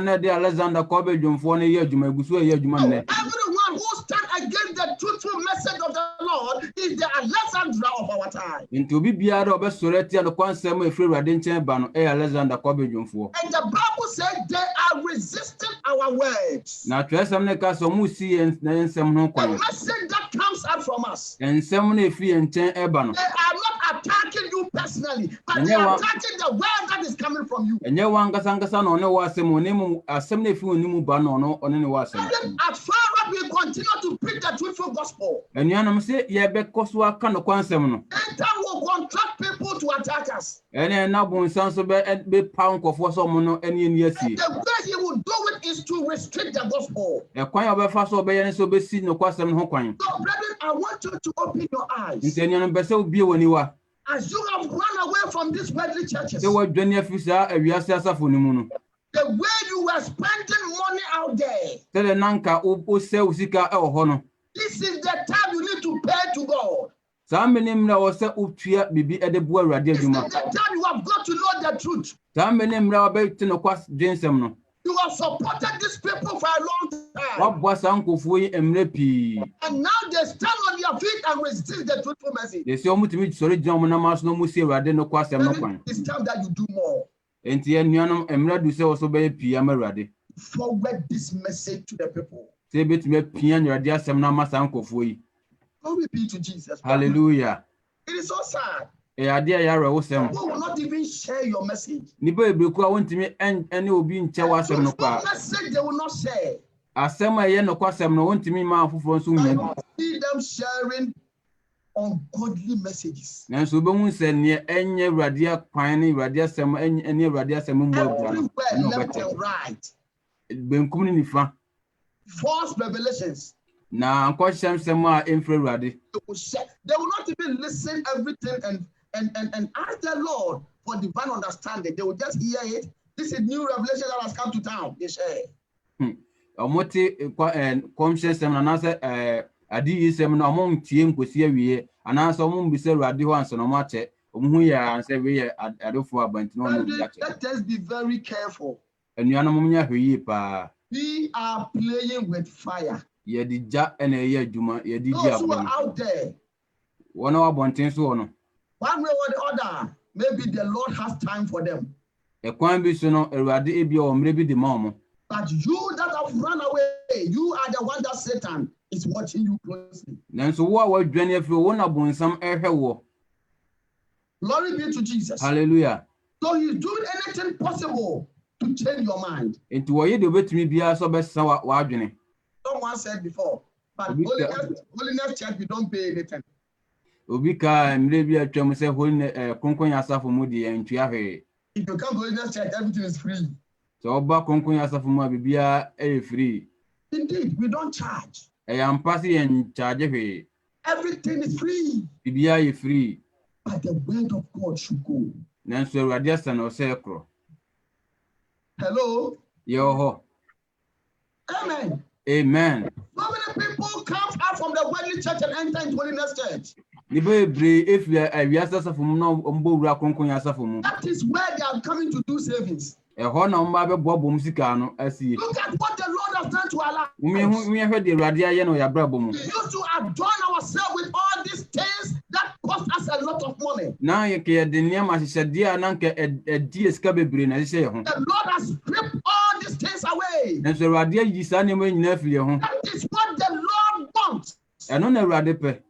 na de Alexander Kobejumfo ne ye adwuma gusu ye adwuma ne. Everyone who stand against the truthful message of the Lord is the Alexandra of our time. Into obi biara obesore tia no kwansem efiri Awurade nchen ba no Alexander Kobejumfo. And the Bible said they are resisting our words. Na twesem ne ka so mu si na ensem no kwan. The message that comes out from us. Ensem na efiri nchen eba no. They are not attacking you personally, but they are attacking the word that is coming from you. Enye wangasa no ne wasem onimu asem na efiri onimu ba no one ne wasem. As far as we continue to preach the truthful gospel, enuanam se ye be koso aka no kwansem no. Satan will contract people to attack us. Ene na bonsan so be pa nkofo so mo no ene ni asi. The way he will do it is to restrict the gospel. E kwan obefa so be ye ne so be si no kwasem no ho kwan. So brethren, I want you to open your eyes. Ntenuanam be se obi woni wa. As you have run away from these worldly churches, Se wa dwane afisa awiase asafo ni mu no. the way you were spending money out there, Tele nanka o se usika e ho no. this is the time you need to pay to God. Sa menim na wo se utua bibi e de bo Awurade This is adwuma. the time you have got to know the truth. Sa menim na wo be ti no kwas dwensem no. You have supported these people for a long time. Wa bua sa nkofo yi emre pi. And now they stand on their feet and resist the truthful message. De se o mutimi sori gyan mo na maso no mu si Awurade no kwasem no kwan. It's time that you do more. Enti enuanam emre du se wo so be pi ama Awurade. Forward this message to the people. Se betime pia Awurade asem na masa nkofo yi. Glory be to Jesus. Hallelujah. It is so sad Idea yara wosem. People will not even share your message. Nipa ebreku a wontimi ene obi nche wasem no kwa. Message they will not share. Asem a ye no kwasem no wontimi ma afoforo nso I nya. don't see them sharing ungodly messages. Nanso obehu se ne enye Awurade akwan ne Awurade asem ene Awurade asem mu abua no. Everywhere left and right. Benkum ni nifa. False revelations. Na nkɔhyɛm sɛm a emfiri Awurade. They will not even listen everything and ask the Lord for divine understanding. They will just hear it. This is new revelation that has come to town. They share. Omote kɔmhyɛ sɛm na nasa adi yi sɛm na ɔmo ntie nkosi awie anasa ɔmo mbisa Awurade hɔ ansa na ɔmo akyɛ ɔmo hu yɛ ansa we yɛ adefo abantino ɔmo bi akyɛ. Let us be very careful. Anuanom mo nya hwɛ yie paa. We are playing with fire. Yɛde gya ɛna ɛyɛ adwuma yɛde gye Those who abɔ. are out there, Wɔn a wɔabɔnten so wɔ no. one way or the other, maybe the Lord has time for them. Ɛkwan bi so no Awurade ebi wɔ mmerɛ bi de ma ɔmo. But you that have run away, you are the one that Satan is watching you closely. Nanso wo a wɔadwane afiri wo na bonsam ɛhwɛ wo. Glory be to Jesus. Hallelujah. So he's doing anything possible to change your mind. Enti wɔyɛ de obetumi biara so bɛsesa w'adwene. Someone said before, but holiness church, we don't pay anything. Obi ka mmerɛ bi atwam sɛ kronkron asafo mu de ntua hwee. If you come to holiness church, everything is free. So ɔba kronkron asafo mu a biribiara ɛyɛ free. Indeed, we don't charge. Ɛyɛ ampa sɛ yɛn charge hwee. Everything is free. Biribiara yɛ free. But the word of God should go. Nanso Awurade asa na ɔsɛ ɛkorɔ. Hello? Yɛwɔ hɔ. Amen. Amen. So many people come out from the worldly church and enter into holiness church. Nipa bebree efiri awiase asafo mu na ɔmbɔ wura kronkron asafo mu. That is where they are coming to do savings. Ɛhɔ na ɔmba bɛboaboa mu sika no asie. Look at what the Lord has done to our lives. Wumehwɛ de Awurade ayɛ no yɛabrabɔ mu. We used to adorn ourselves with all these things that cost us a lot of money. Na yɛde nneɛma ahyehyɛdeɛ a na nka ɛdi sika bebree na ɛhyehyɛ yɛn ho. The Lord has stripped all these things away. Nanso Awurade ayi saa nneɛma nyinaa afiri yɛn ho. That is what the Lord wants. Ɛno na Awurade pɛ.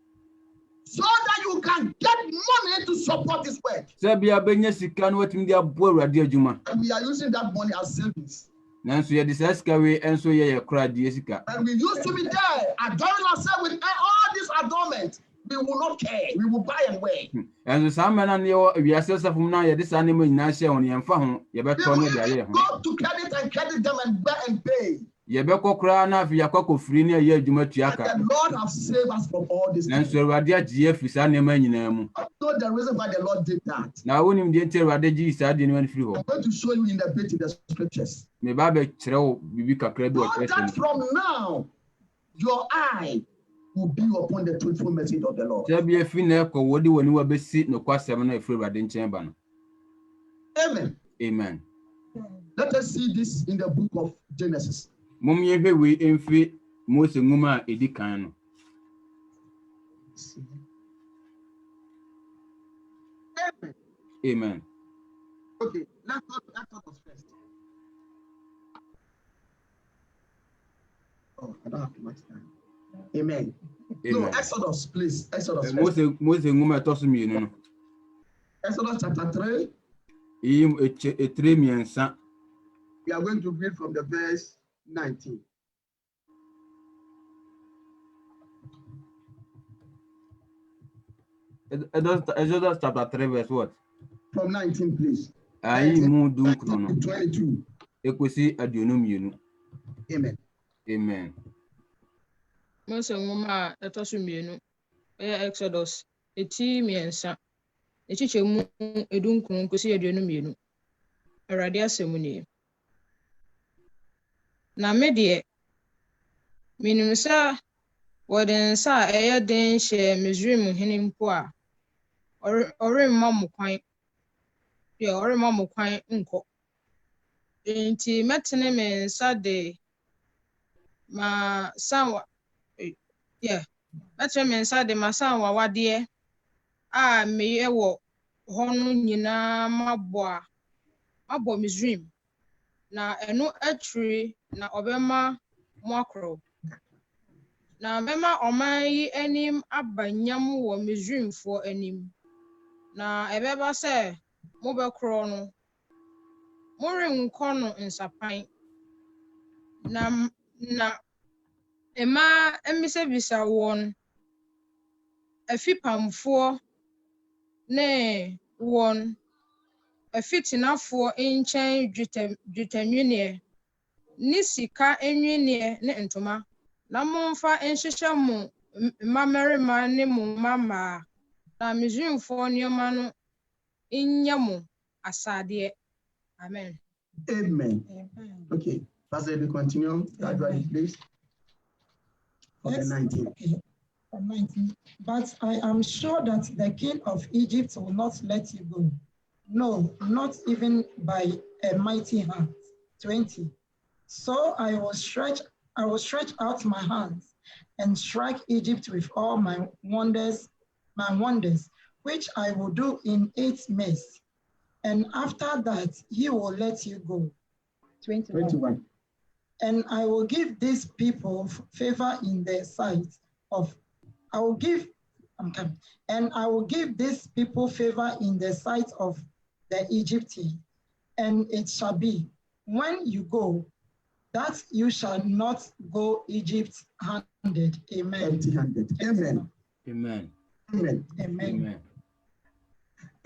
So that you can get money to support His work. Sɛ bia bɛnya sika no watumi de aboa Awurade adwuma. And we are using that money as savings. Nanso yɛde saa sika wei nso yɛ koradeɛ sika. And we used to be there, adorning ourselves with all this adornment. We will not care. We will buy and wear. Ɛnso saa mmerɛ na yɛwɔ awiase asafo mu na yɛde saa nneɛma nyinaa hyɛ ho no yɛmfa ho yɛbɛtɔ no de ayɛ ho. Go to credit and credit them and buy and pay. Yɛbɛkɔ koraa na afei yɛakɔkɔfiri ne ayɛ adwuma tua ka. The Lord has saved us from all this. Nanso Awurade agye yɛn afiri saa nneɛma nyinaa mu. I know the reason why the Lord did that. Na wonim deɛ nti Awurade gye saa deɛ no firi hɔ. I'm going to show you in the bit in the scriptures. Meba bɛkyerɛ wo biribi kakra bi wɔ So that from now, your eye will be upon the truthful message of the Lord. Sɛ bia fi na ɛkɔ wɔde w'ani wa bɛsi nokwasɛm no afiri Awurade nkyɛn ba no. Amen. Amen. Let us see this in the book of Genesis. Mom yɛhwɛ wei mfi Mose nwoma a ɛdi kan no. Amen. Amen. Okay, let's go to Exodus first. Oh, I don't have too much time. Amen. No, Amen. Exodus, please. Exodus first. Mose nwoma ɛtɔ so mmienu no. Exodus chapter 3. Iyi etire mmiɛnsa. We are going to read from the verse 19. Exodus chapter 3 verse what? From 19, please. Ayi mu dunkro no. 22. Ekosi aduonu mmienu. Amen. Amen. Mose nwoma a ɛtɔ so mmienu ɛyɛ Exodus eti mmiɛnsa ekyikyɛ mu edunkron kosi aduonu mmienu. Awurade asɛm nie. Na me deɛ minim sɛ wɔde nsa a ɛyɛ den hyɛ Misraim hene mpo a ɔremma mo kwan nkɔ. Nti mɛtene me nsa de ma sanwa mɛtene me nsa de ma sanwa wadeɛ a meyɛ wɔ hɔ no nyinaa mabɔ Misraim. Na ɛno atwiri na ɔbɛma mo akoro. Na mɛma ɔman yi anim aba nyam wɔ Misraimfoɔ anim. na ɛbɛba sɛ mobɛkorɔ no morenkɔ no nsapan na mmaa mmisabisa wɔn afipamfoɔ ne wɔn afitenafoɔ nkyɛn dwetɛnweneɛ ne sika nweneɛ ne ntoma na momfa nhyehyɛ mo mmabarima ne mo mmabaa na Misraimfoɔ nneɛma no nyɛ mo asadeɛ. Amen. Amen. Okay, Pastor, we continue gradually, please. For the 19. Okay. 19. But I am sure that the king of Egypt will not let you go. No, not even by a mighty hand. 20. So I will stretch out my hands and strike Egypt with all my wonders, which I will do in 8 months. And after that, he will let you go. 21. And I will give these people favor in their sight of, I will give these people favor in the sight of the Egyptians. And it shall be, when you go, that you shall not go Egypt-handed. Amen. Empty-handed. Amen. Amen. Amen. Amen.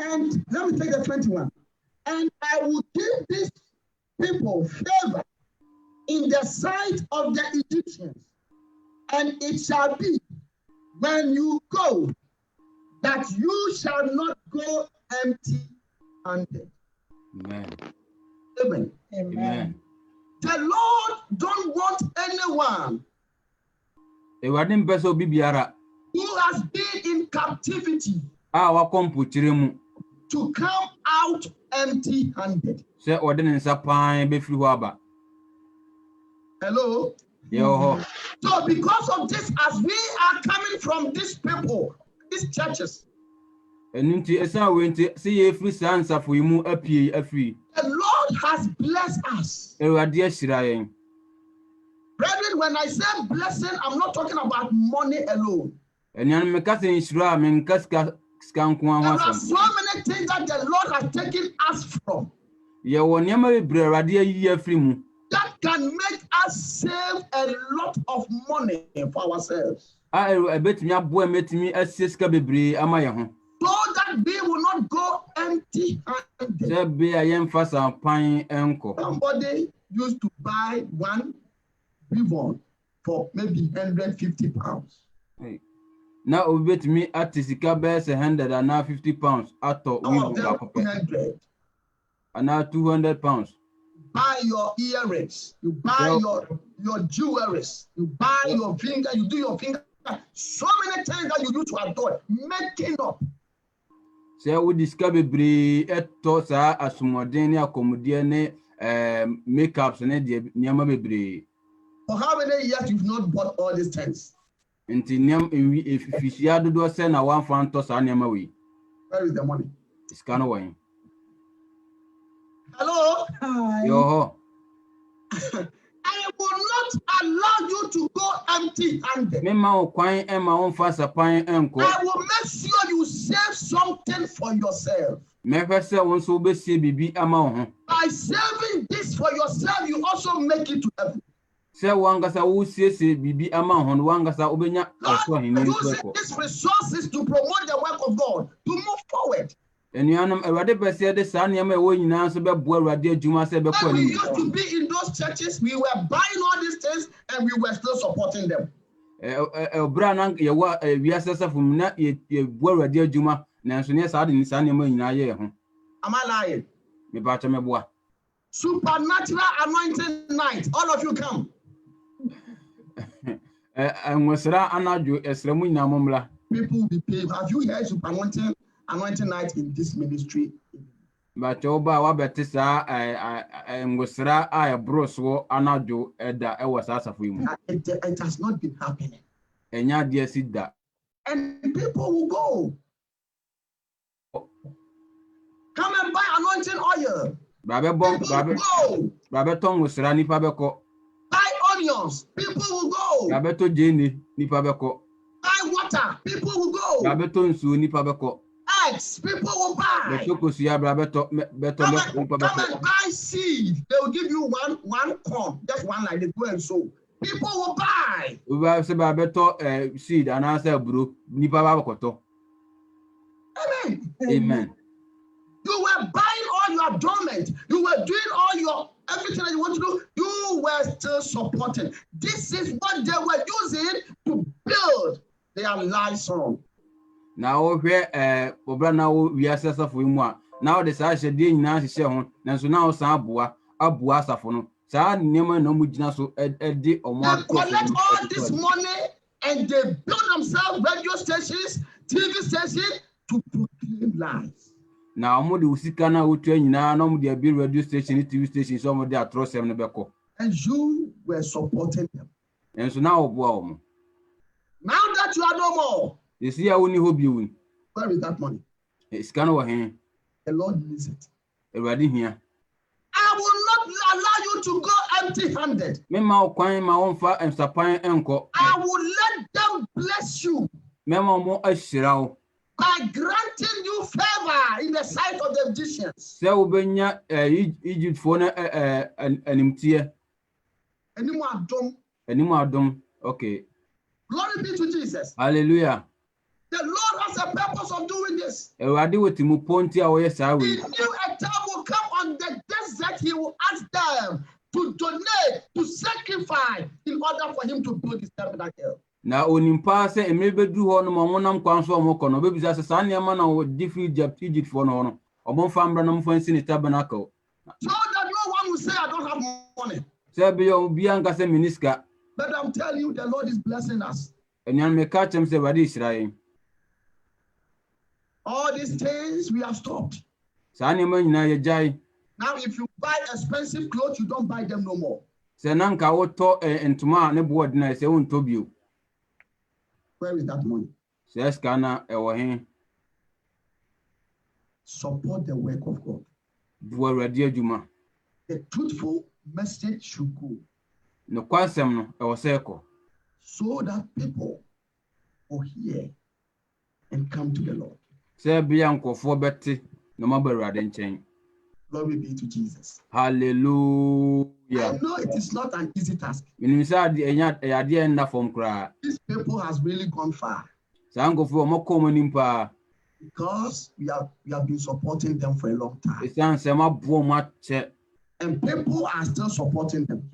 And let me take the 21. And I will give these people favor in the sight of the Egyptians. And it shall be, when you go, that you shall not go empty-handed. Amen. Amen. Amen. The Lord don't want anyone who has been in captivity to come out empty-handed. Hello? Yo. So because of this, as we are coming from these people, these churches, the Lord has blessed us. Brethren, when I say blessing, I'm not talking about money alone. There are so many things that the Lord has taken us from that can make us save a lot of money for ourselves, so that we will not go empty-handed. Somebody used to buy one ribbon for maybe 150 pounds. Now we bet me at Tisika bears 100 and now 50 pounds. At all, 100 and now 200 pounds. Buy your earrings, you buy your jewelries, you buy your finger, you do your finger. So many things that you do to adore, making up. Say we discover bre etosa asumodeni akomodiene makeups and the nyama bebre. For how many years you've not bought all these things? Nti nyam if fishia do say na one fan to sa nyama we. Where is the money? It's kind of way. Hello? Hi. Yo. I will not allow you to go empty-handed. Me ma okwan e ma on fa sapan enko. I will make sure you save something for yourself. Me pese won so be sie bibi ama ho. By saving this for yourself, you also make it to heaven. Say wangasa wo sie bibi ama ho wangasa obenya oso hini using these resources to promote the work of God, to move forward. And you know, already pese de sa nyama e wo nyina so be bo already adwuma se be kwa We ni. used to be in those churches, we were buying all these things and we were still supporting them. Bra na ye wa wiase safum na ye bo already adwuma na so ne sa de ni sa nyama nyina ye ho. Am I lying? Me ba cha me boa. Supernatural anointing night. All of you come. Ngosra anadwo esremu nyina momla. People will be paid. Have you heard supernatural anointing night in this ministry? But oba wa betisa ngosra broswo anadwo eda e was asafo mu. It has not been happening. Enya de sida. And people will go. Come and buy anointing oil. Babe tong ngosra nipa beko. Buy onions. People will go. Babe to jeni nipa beko. Buy water. People will go. Babe to nsu nipa beko. eggs. People will buy. Beto Come and buy seed. They will give you one corn, just one like they go and sow. People will buy. seed and answer bro. Amen. Amen. You were buying all your dormant. You were doing all your everything that you want to do. You were still supporting. This is what they were using to build their lives on. Now obra now we assess of him. Now the Sasha didn't answer him. And so now Sabua, Abua Safono. Sa Nema no Mujina so Eddie or more. They collect all this money and they build themselves radio stations, TV stations to proclaim lies. Now more the Usikana who train now, no more be radio station, TV station, some of their trust them Nebeko. And you were supporting them. And so now, wow. Now that you are no more, you see, I only hope you win. Where is that money? It's kind of a hand. The Lord needs it. Already here. I will not allow you to go empty-handed. Mema kwai ma onfa emsapan enko. I will let them bless you. Mema mo ashirawo. By granting you favor in the sight of the Egyptians. Se obenya Egypt for na animtie. Enimu adom. Okay. Glory be to Jesus. Hallelujah. The Lord has a purpose of doing this. He knew a time will come on the desert. He will ask them to donate, to sacrifice in order for him to build his tabernacle. Now, onimpa se emebe du ho no monam kwanso mo kono be bisa se sanema na different Egypt for no omo fambra no mfo nsi ni tabernacle. So that no one will say I don't have money. Se be yo bia nka se miniska. But I'm telling you, the Lord is blessing us. Enyan me ka chem se wadi Israel. All these things we have stopped. Now, if you buy expensive clothes, you don't buy them no more. Where is that money? Support the work of God. The truthful message should go. So that people will hear and come to the Lord. Glory be to Jesus. Hallelujah. I know it is not an easy task. These people has really gone far. Because we have been supporting them for a long time. And people are still supporting them.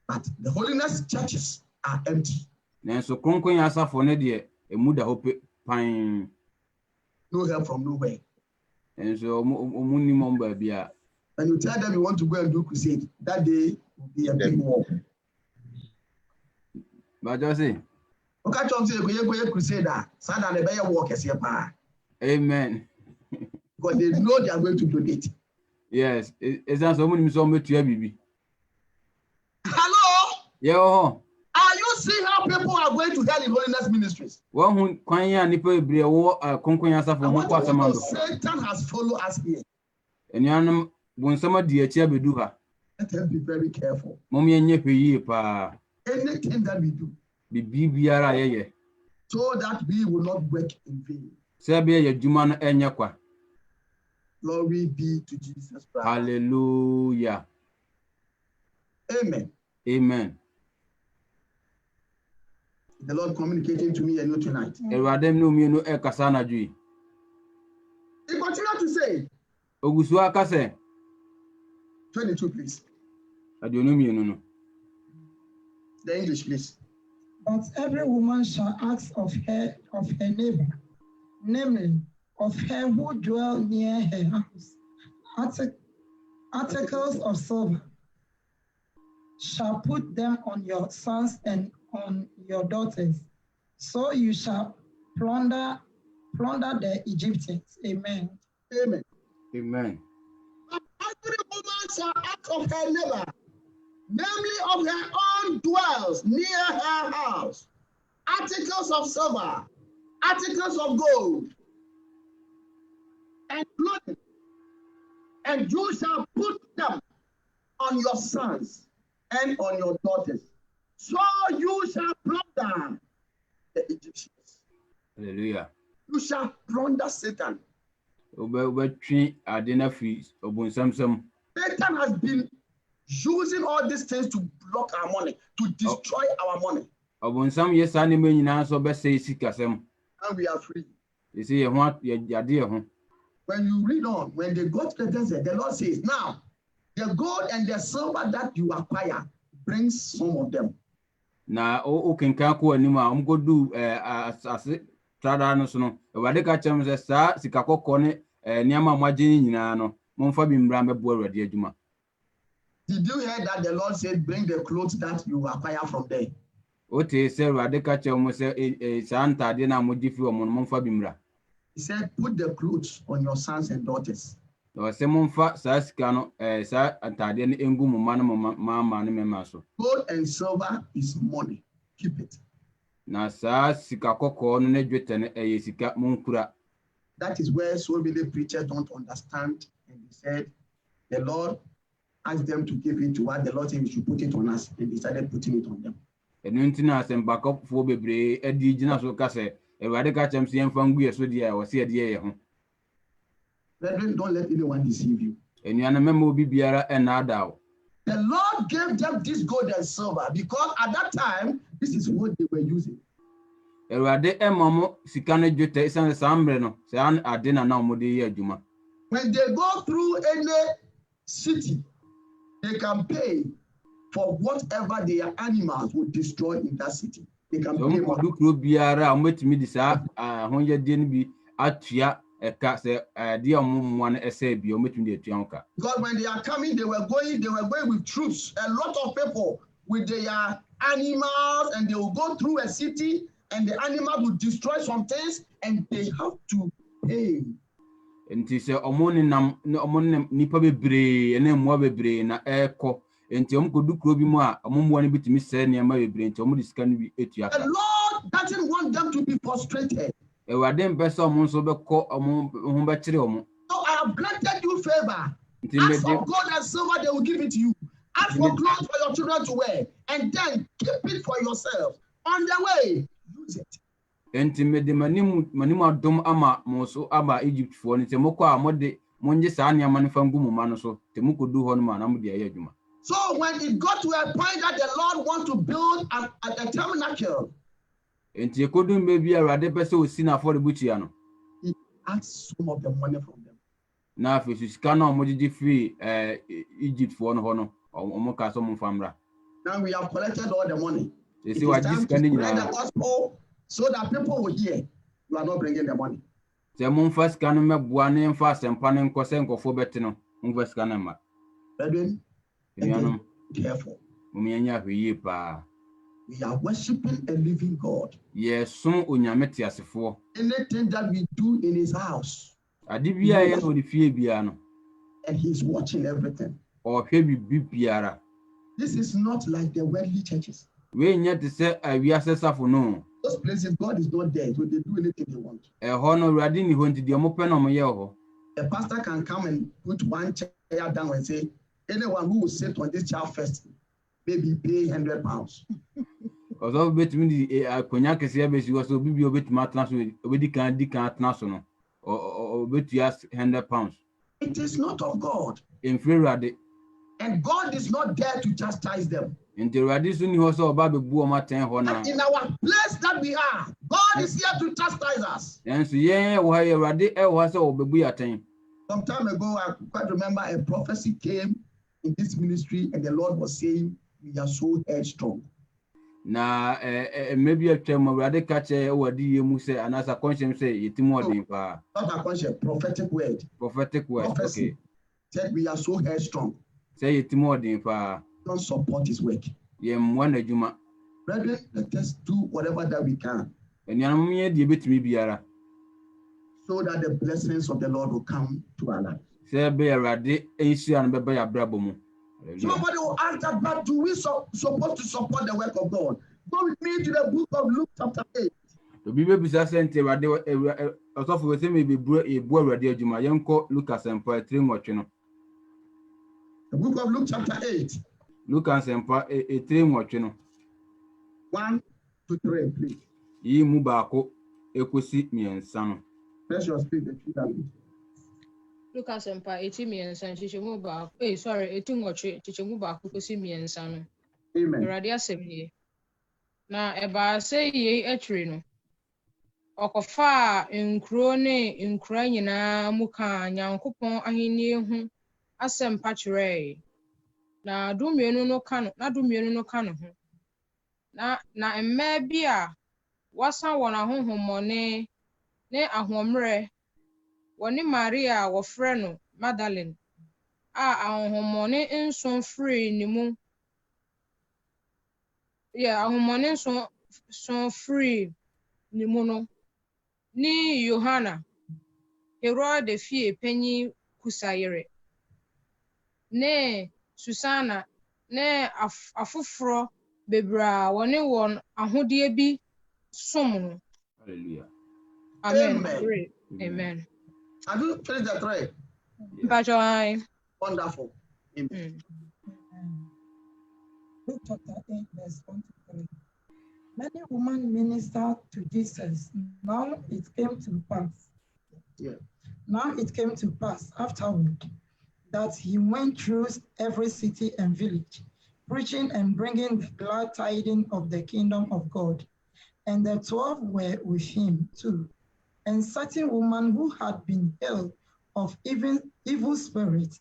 But the holiness churches are empty. No help from nowhere. And so when you tell them you want to go and do crusade, that day will be a big war. But just say, okay, go crusade. Amen. Because they know they are going to donate. Yes, it's not so many to baby. Hello? Yeah. Are you seeing how people are going to hell in holiness ministries? Satan has followed us here. Let us be very careful. Anything that we do, so that we will not work in vain. Glory be to Jesus Christ. Hallelujah. Amen. Amen. The Lord communicating to me and you tonight. He continued to say, 22, please. The English, please. But every woman shall ask of her neighbor, namely of her who dwell near her house, articles of silver, shall put them on your sons and on your daughters, so you shall plunder the Egyptians. Amen. Amen. Amen. Every woman shall ask of her neighbor, namely of her own dwells near her house, articles of silver, articles of gold, and clothing, and you shall put them on your sons and on your daughters. So you shall plunder the Egyptians. Hallelujah. You shall plunder Satan. Satan Satan has been using all these things to block our money, to destroy our money. And we are free. When you read on, when they go to the desert, the Lord says, now, the gold and the silver that you acquire, bring some of them. Na o kenkan ko anima go do asase trada no so no ewade ka chem se sa sika kokko ne niama mwagye nyina no momfa bi mbra mebo awade adwuma. Did you hear that the Lord said bring the clothes that you acquire from there? Ote se awade ka chem se sa ntade na mogye fi o momfa bi mbra. He said put the clothes on your sons and daughters. O se momfa sa sika no sa ntade ne engu mama no mama ne mema so. Gold and silver is money. Keep it. Na sa sika kokko no ne dwetɛ ne sika monkura. That is where so many preachers don't understand, and they said the Lord asked them to give it to us. The Lord said we should put it on us, and they started putting it on them. Enu ntina asɛmpa kɔfo bebree adi gyina so ka sɛ ewade ka kyɛm sɛ yɛmfa ngu yɛ so deɛ wɔ se deɛ yɛ ho. Brethren, don't let anyone deceive you. The Lord gave them this gold and silver because at that time, this is what they were using. When they go through any city, they can pay for whatever their animals would destroy in that city. They can pay more. Because when they are coming, they were going with troops, a lot of people with their animals, and they will go through a city, and the animal will destroy some things, and they have to pay. And he said, nipa bebre ene mwa bebre na eko enti omkodu krobi mu a omumwa ne bitimi se niam bebre enti omu disika no bi etua ka. The Lord doesn't want them to be frustrated. So I have granted you favor. Ask for gold and silver, they will give it to you. Ask for clothes for your children to wear, and then keep it for yourself. On the way, use it. Egypt for So when it got to a point that the Lord wants to build a tabernacle, he asked some of the money from them. Now, if you scan on free Egypt for now we have collected all the money. It is time to spread the gospel so that people will hear. You are not bringing the money. Brethren, be careful. We are worshiping a living God. Yes, anything that we do in his house, and he's watching everything. This is not like the worldly churches. Those places, God is not there, so they do anything they want. A pastor can come and put one chair down and say, anyone who will sit on this chair first, maybe pay £100. It is not of God. And God is not there to chastise them. And in our place that we are, God is here to chastise us. Some time ago, I quite remember a prophecy came in this ministry, and the Lord was saying, we are so headstrong. Na maybe a term of radical or say and as a conscience say it more than not a conscience, prophetic word. Okay. Said we are so headstrong. Say it more than don't support his work. Brethren, let us do whatever that we can. And so that the blessings of the Lord will come to our lives. Somebody will ask that, but do we supposed to support the work of God? Go with me to the book of Luke chapter 8. The book of Luke chapter 8. 1 to 3, please. ekosi miensa no. Precious speak the truth that Lucas Empa, 80 miensa, chichemu ba. Sorry, 80 ngoche, chichemu ba kukosi miensa no. Amen. Erade asem ye. Na eba se ye etri no. Okofa nkuro ne nkura nyina muka Nyankopɔn ahenni hu asem pa kyerɛ. Na dumienu no ka no ho. Na emme bi a wasa wɔ n'ahohommɔne ne ahomre wɔne Maria wɔfrɛ no Magdalene a ahohommɔne nson free ne mu. Ahohommɔne nson free ne mu no. Ni Yohana, Herode fie panyi Kusayere, ne Susana, ne afoforo bebra wɔne wɔn ahodie bi som no. Hallelujah. Amen. Amen. Amen. Have you finished the three? Bye. Wonderful. Amen. Luke chapter 8, verse 1 to 3. Many women ministered to Jesus. Now it came to pass afterward that he went through every city and village, preaching and bringing the glad tidings of the kingdom of God. And the 12 were with him too. And certain women who had been healed of evil spirits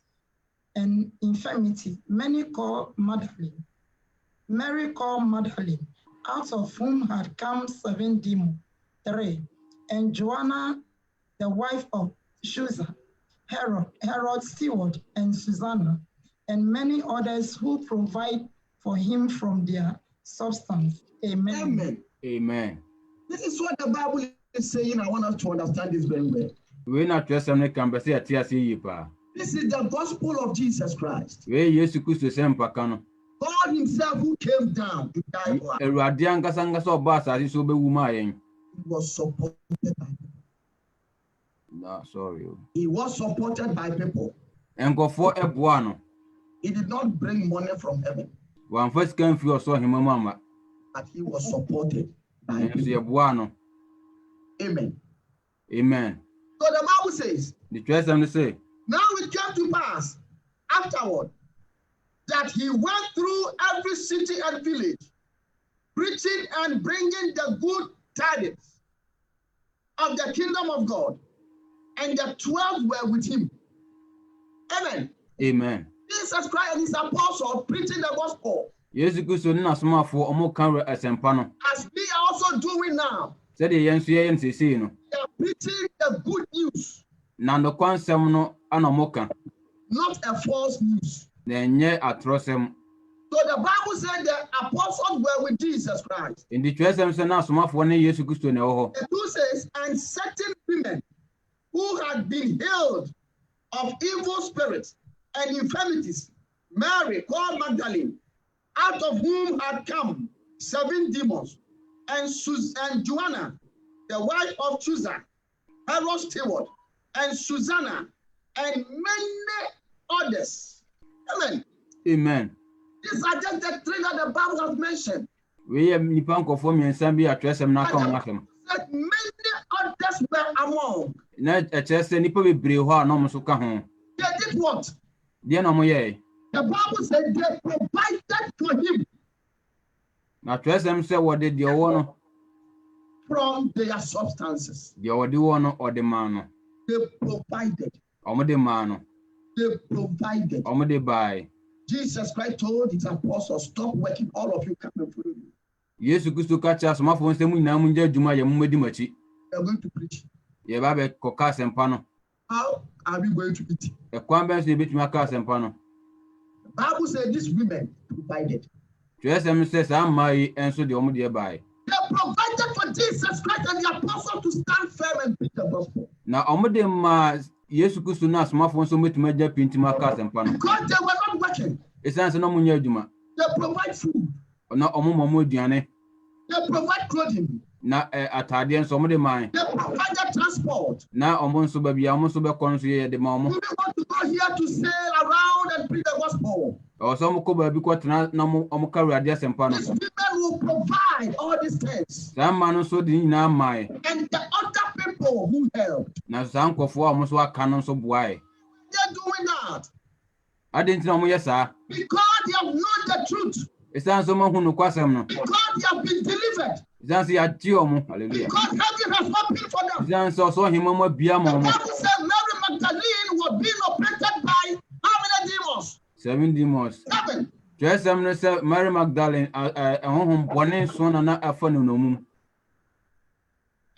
and infirmity, Mary called Magdalene, out of whom had come 7 demons, 3, and Joanna, the wife of Chuza, Herod's steward, and Susanna, and many others who provide for him from their substance. Amen. Amen. Amen. This is what the Bible is saying. I want us to understand this very well. We not trust some can be say atiase yipa. This is the gospel of Jesus Christ. We Yesu Kristo sempa kano. God himself who came down to die for us. Erade angasa oba asase so be wu ma yen. He was supported by people. No, sorry. He was supported by people. Enkofo eboa no. He did not bring money from heaven, Wan first can fi oso hima mama. but he was supported by Enso people. eboa no. Amen. Amen. So the Bible says, The church them say, now it came to pass afterward that he went through every city and village, preaching and bringing the good tidings of the kingdom of God, and the 12 were with him. Amen. Amen. Jesus Christ and his apostles preaching the gospel, Yesu Kristo na somafo omo kan asempa no. as we are also doing now. Said the yensu yen sesi no. They are preaching the good news, Na ndo kwansem no ana omo kan. not a false news. Na enye atrosem. So the Bible said the apostles were with Jesus Christ. In the church them say na somafo ne Yesu Kristo na ho. The 2 says, and certain women who had been healed of evil spirits and infirmities, Mary called Magdalene, out of whom had come 7 demons, and Joanna, the wife of Chuza, Herod's steward, and Susanna, and many others. Amen. Amen. These are just the 3 that the Bible has mentioned. We nipa nkofo miensa bi atresem na kan asem. That many others were among. Na echese nipa bebre ho a no mo so ka ho. They did what? Die na mo ye. The Bible said they provided for him Na atresem say wo de owo no. from their substances. Die wo de wo no ode man no. They provided. Omo de man no. They provided. Omo de bai. Jesus Christ told his apostles, stop working, all of you come and follow me. Yesu Kristo ka cha somafo nsem nyina mu nja adwuma ye mu medi machi. We are going to preach. Ye ba be koka asempa no. How are we going to eat? E kwan ben so betumi aka asempa no. The Bible said these women provided. Atresem say sa mai enso de omo de bai. They provided for Jesus Christ and the apostles to stand firm and preach the gospel. Na omo de ma Yesu Kristo na somafo nso betumi aja pinti aka asempa no. Because they were not working. Esan se no mu nya adwuma. They provide food. Na omo momo aduane. They provide clothing. Na atade enso omo de man. They provided transport. Na omo nso ba bia omo nso be kon so ye de ma omo. We want to go here to sail around and preach the gospel. O so mo ko ba bi ko tena na omo ka Awurade asempa no. These women will provide all these things. Sa man no so de nyina mai. And the people who helped. Na saa nkɔfoɔ a ɔmo so aka no nso boae. They're doing that Ade nti na ɔmo yɛ saa. because they have known the truth. Ɛsiane sɛ ɔmo ahu nokwasɛm no. Because they have been delivered. Ɛsiane sɛ yɛagye ɔmo. Hallelujah. Because heaven has opened for them. Ɛsiane sɛ ɔsɔ ɔhema mu abia ma The ɔmo. Bible says Mary Magdalene was being operated by how many demons? 7 demons. 7. Kyerɛsɛm no sɛ Mary Magdalene ɛhohom bɔne nson na afa no nomum.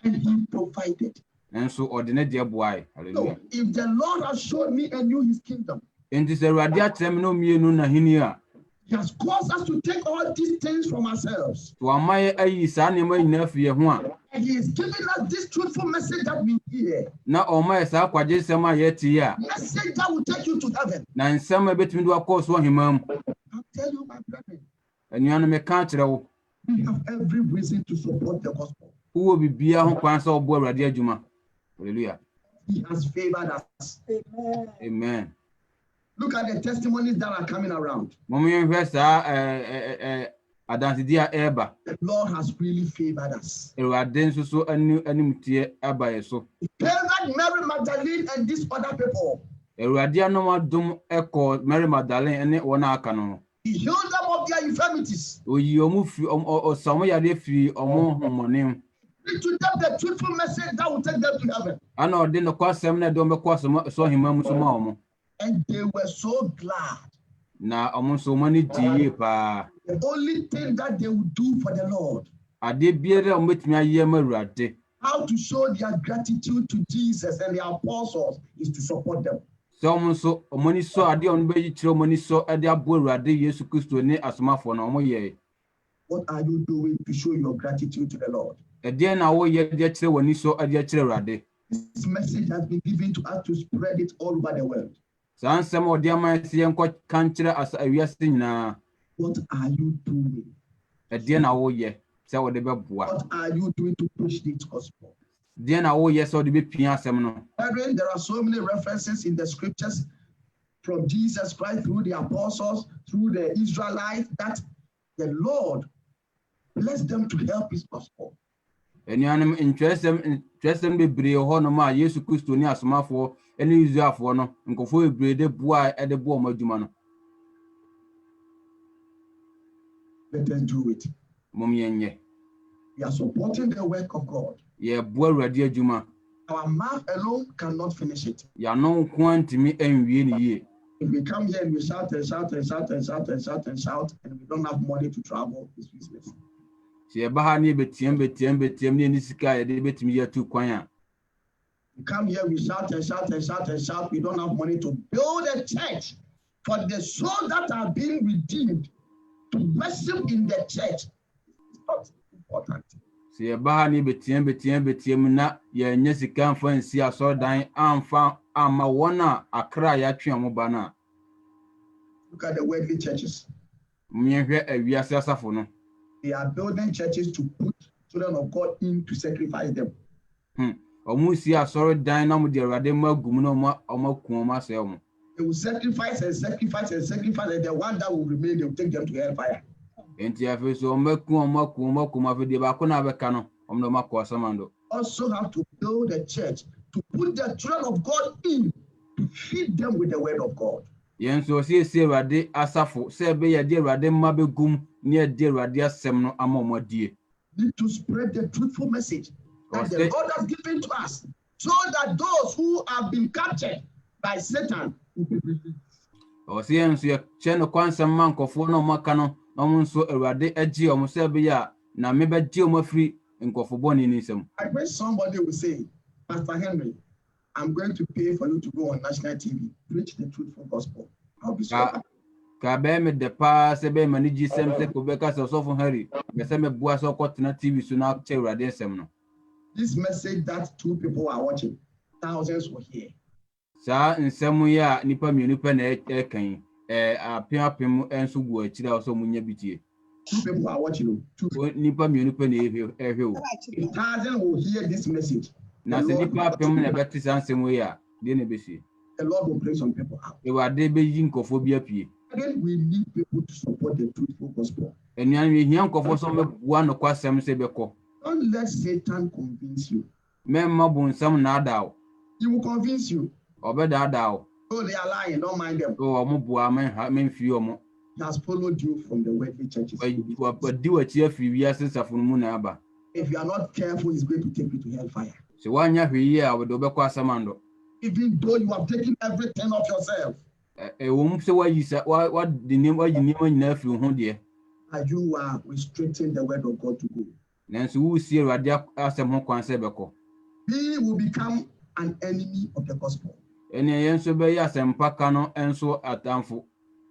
And he provided. Nanso ɔde ne deɛ boae. So Hallelujah. if the Lord has shown me and you his kingdom, Enti sɛ Awurade akyerɛ me na ɔmmienu n'ahenni a, he has caused us to take all these things from ourselves. sɛ wama yɛ ayi saa nneɛma nyinaa fi yɛn ho a, And he is giving us this truthful message that we hear. na ɔma yɛ saa kwagyesɛm a yɛte yi a, Message that will take you to heaven. na nsɛm a ɛbɛtumi de wakɔ so ɔhema mu. I'll tell you, my brethren, Anuanom meka akyerɛ wo, we have every reason to support the gospel. wowɔ biribiara ho kwan sɛ ɔbɔ Awurade adwuma. Hallelujah. He has favored us. Amen. Look at the testimonies that are coming around. Mɔmo yɛnhwɛ saa adansedi a ɛreba. The Lord has really favored us. Awurade nso so animtie aba yɛ so. He favored Mary Magdalene and these other people. Awurade anom adom ɛkɔ Mary Magdalene ne wɔn a aka no ho. He healed them of their infirmities. Oyi ɔmo fi ɔsa ɔmo yare firi ɔmo homɔne mu. Preach to them the truthful message that will take them to heaven. Ana ɔde nokwasɛm na ɛde ɔmo bɛkɔ so ɔhema mu so ma ɔmo. And they were so glad. Na ɔmo nso ɔmo ani gye yie paa. The only thing that they would do for the Lord, Adeɛ biara a ɔmo betumi ayɛ ma Awurade, how to show their gratitude to Jesus and the apostles, is to support them. sɛ ɔmo nso ɔmo ani sɔ adeɛ a ɔmo bɛyi kyerɛ ɔmo ani sɔ ɛde abo Awurade Yesu Kristo ne asomafoɔ na ɔmo yɛ. What are you doing to show your gratitude to the Lord? Ɛdeɛ na wɔyɛ de akyerɛ wɔn ani sɔ ɛde akyerɛ Awurade. This message has been given to us to spread it all over the world. Saa nsɛm a ɔde ama yɛn sɛ yɛnkɔ ka nkyerɛ awiase nyinaa. What are you doing? Ɛdeɛ na wɔyɛ sɛ wɔde bɛboa. What are you doing to push this gospel? Deɛ na wɔyɛ sɛ wɔde bɛpia asɛm no. Brethren, there are so many references in the scriptures from Jesus Christ through the apostles, through the Israelites, that the Lord blessed them to help his gospel. Anuanom ntwerɛsɛm bebree wɔ hɔnom a Yesu Kristo ne asomafoɔ ne Israelfoɔ no nkɔfoɔ bebree de boa a ɛde boa ɔmo adwuma no. Let us do it. Mom yɛnyɛ. We are supporting the work of God. Yɛboa Awurade adwuma. Our mouth alone cannot finish it. Yɛano nko ara ntumi nwie ne yie. If we come here and we shout and shout and shout and shout and shout and shout, and we don't have money to travel, it's useless. Sɛ yɛba ha ne yɛbɛtiam ne yɛne sika a yɛde bɛtumi yɛ atu kwan a. We come here, we shout and shout and shout and shout. We don't have money to build a church for the souls that are being redeemed to worship in the church. It's not important. Sɛ yɛba ha ne yɛbɛtiam na yɛnyɛ sika mfa nsi asɔredan amfa amma wɔn a akra a yɛatwe ɔmo ba no a. Look at the worldly churches. Yɛnhwɛ awiase asafo no. They are building churches to put children of God in to sacrifice them. Ɔmo si asɔredan na ɔmo de Awurade ma gu mu na ɔmo ku ɔmo asɛe ɔmo. They will sacrifice and sacrifice and sacrifice, and the one that will remain, they will take them to hellfire. Enti afei so ɔmo aku afei deɛ baako na abɛka no ɔmo na ɔmo akɔ ɔsamando. Also have to build a church to put the children of God in to feed them with the word of God. Yɛn nso ɔsiesie Awurade asafo sɛ ɛbɛyɛ de Awurade mma bɛgum ne yɛde Awurade asɛm no ama ɔmo adie. Need to spread the truthful message that the Lord has given to us, so that those who have been captured by Satan will be released. Ɔsɛ yɛn nso yɛkyɛ no kwansɛm ma nkɔfoɔ na ɔmo aka no na ɔmo nso Awurade agye ɔmo sɛ ɛbɛyɛ a na mebɛgye ɔmo afiri nkɔfo bɔne ne nsam. I wish somebody would say, Pastor Henry, I'm going to pay for you to go on national TV, preach the truthful gospel. I'll be so happy. Ka bɛyɛ me de paa sɛ bɛyɛ m'ani gye sɛm sɛ kɔbɛka sɛ ɔsɔfo Harry bɛsɛ mɛboa sɛ ɔkɔtena TV so na kyɛ Awurade nsɛm no. This message that 2 people are watching, thousands will hear. Saa nsɛm yi a nipa mmienu pɛ na ɛkan apem nso gu akyire a ɔsɛ ɔmo nya bi tie. 2 people are watching. Nipa mmienu pɛ na ɛhwɛ o. 1,000 will hear this message. Na sɛ nipa apem na ɛbɛte saa nsɛm yi a deɛ na ɛbɛsie. The Lord will bring some people out. Awurade bɛyi nkɔfoɔ bi apie. Again, we need people to support the truthful gospel. Anuanom yɛhia nkɔfoɔ sɛ ɔmɛboa nokwasɛm sɛ bɛkɔ. Don't let Satan convince you. Memma bunsam na adaw. He will convince you. Obeda adaw. Oh, they are lying. Don't mind them. Oh, omo bua men fi omo. He has followed you from the worldly churches. But do what you fi wi asesa funu mu na aba. If you are not careful, he's going to take you to hellfire. Se wanya hwi a we do be kwa samando. Even though you have taken everything of yourself. Wom se wa yisa wa di nim wa yini ma nyina fi ho de. And you are restricting the word of God to go. Nanso wu si Awurade asem ho kwan se beko. He will become an enemy of the gospel. Ene yenso be ya sempa ka no enso atamfo.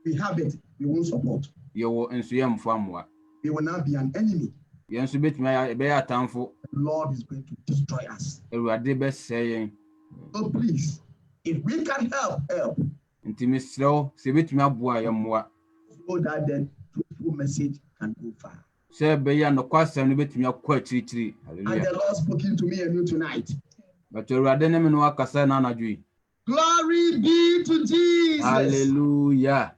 We have it, we won't support. Yewo enso yemfo amwa. We will now be an enemy. Yenso betuma be ya atamfo. The Lord is going to destroy us. Awurade be sey. So please, if we can help. Ntimi srew se betuma aboa yemwa. So that the truthful message can go far. Se be ya no kwasem no betumi akwa chirichiri. Hallelujah. And the Lord spoken to me and you tonight. But Awurade ne me no akasa na anadwi. Glory be to Jesus. Hallelujah.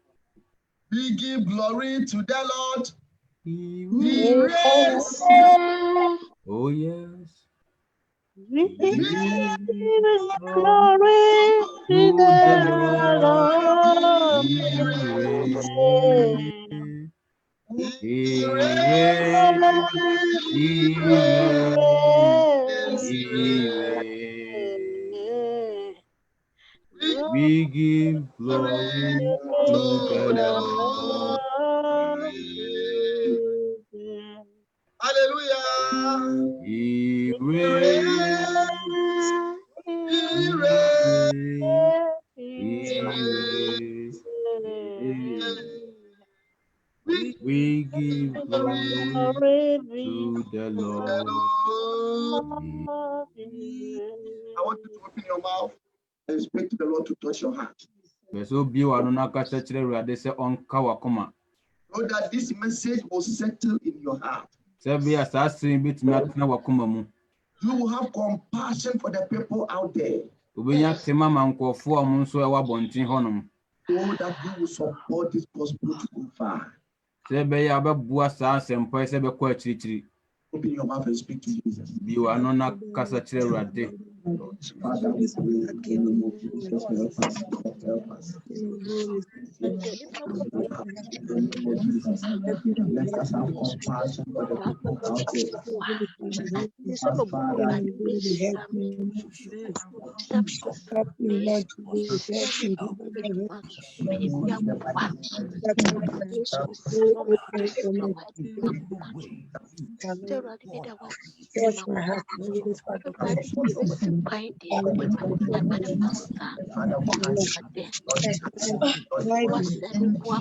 We give glory to the Lord. He reigns. Oh yes. We give glory to the Lord. He reigns. He reigns. We give glory to the Lord. Hallelujah. He reigns. He reigns. He reigns. We give glory to the Lord. I want you to open your mouth and speak to the Lord to touch your heart. So that this message will settle in your heart. You will have compassion for the people out there. So that you will support this gospel to go far. Open your mouth and speak to Jesus. You are not Father, we pray in the name of Jesus, help us, help us. Let us have compassion for the people out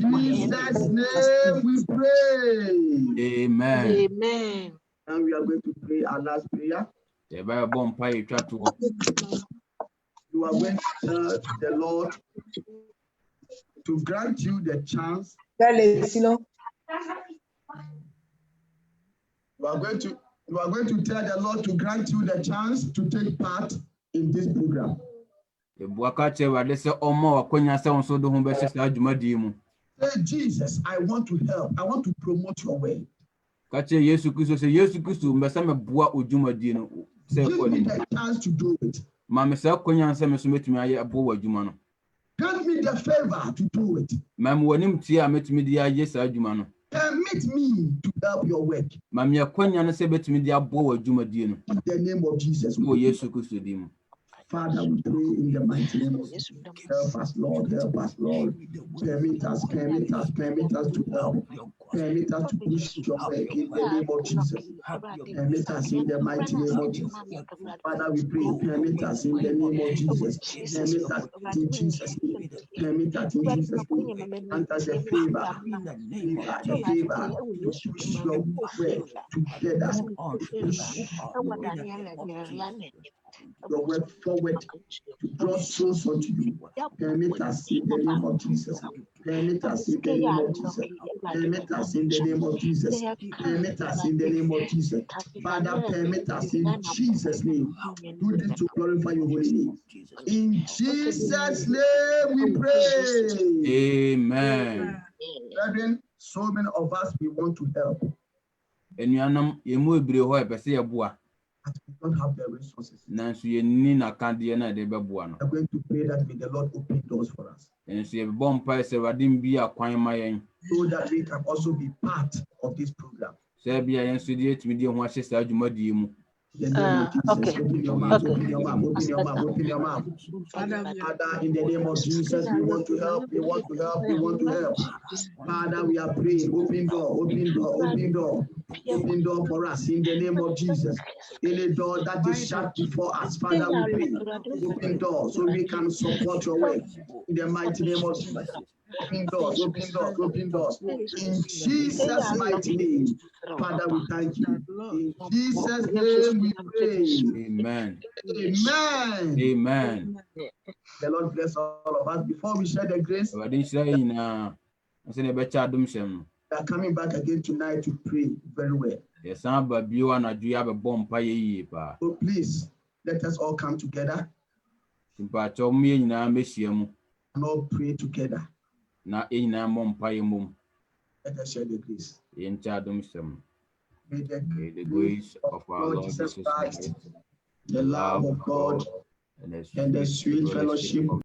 Jesus' name we pray. Amen. Amen. And we are going to pray our last prayer. You are going to tell the Lord to grant you the chance. You are going to tell the Lord to grant you the chance to take part in this program. Say, Jesus, I want to help. I want to promote your way. Give me the chance to do it. Grant me the favor to do it. Permit me to help your work. In the name of Jesus. Father, we pray in the mighty name of Jesus. Help us, Lord. Help us, Lord. Permit us to help. Permit us to push your way in the name of Jesus. Permit us in the mighty name of Jesus. Father, we pray. Permit us in the name of Jesus. Permit us in Jesus' name. Permit us in Jesus' name. Grant us the favor to push your way together. Your work forward to draw souls unto you. Permit us in the name of Jesus. Permit us in the name of Jesus. Permit us in the name of Jesus. Permit us in the name of Jesus. Father, permit us in Jesus' name. Do this to glorify your holy name. In Jesus' name we pray. Amen. Brethren, so many of us we want to help. But we don't have the resources. nanso yɛnni n'akadeɛ no a yɛde bɛboa no. We are going to pray that may the Lord open doors for us, Nso yɛbɛbɔ mpaeɛ sɛ Awurade mbue akwan ma yɛn. so that we can also be part of this program. Sɛ bia yɛn nso de yɛtumi de yɛn ho ahyɛ saa dwumadie mu. In the name of Jesus, Okay. open your mouth, open your mouth, open your mouth, open your mouth. Father, we are Father, in the name of Jesus, we want to help, we want to help, we want to help. Father, we are praying, open door, open door, open door, open door for us in the name of Jesus. Any door that is shut before us, Father, we pray, open door so we can support your work in the mighty name of Jesus. Open doors, open doors, open doors. In Jesus' mighty name, Father, we thank you. In Jesus' name we pray. Amen. Amen. Amen. The Lord bless all of us. Before we share the grace, Awurade nhyira yɛn nyinaa. Sɛ na yɛbɛkyɛ adom hyɛm no. we are coming back again tonight to pray very well. Yɛsan aba bio anadwo yi abɛbɔ mpaeɛ yie paa. So please, let us all come together Mpakyɛw mo yɛn nyinaa mmɛhyia mu and all pray together. na yɛn nyinaa mmɔ mpaeɛ mmom. Let us share the grace. Yɛnkyɛ adom hyɛm no. May May the grace of our Lord Jesus Christ, the love of God, and and the sweet fellowship of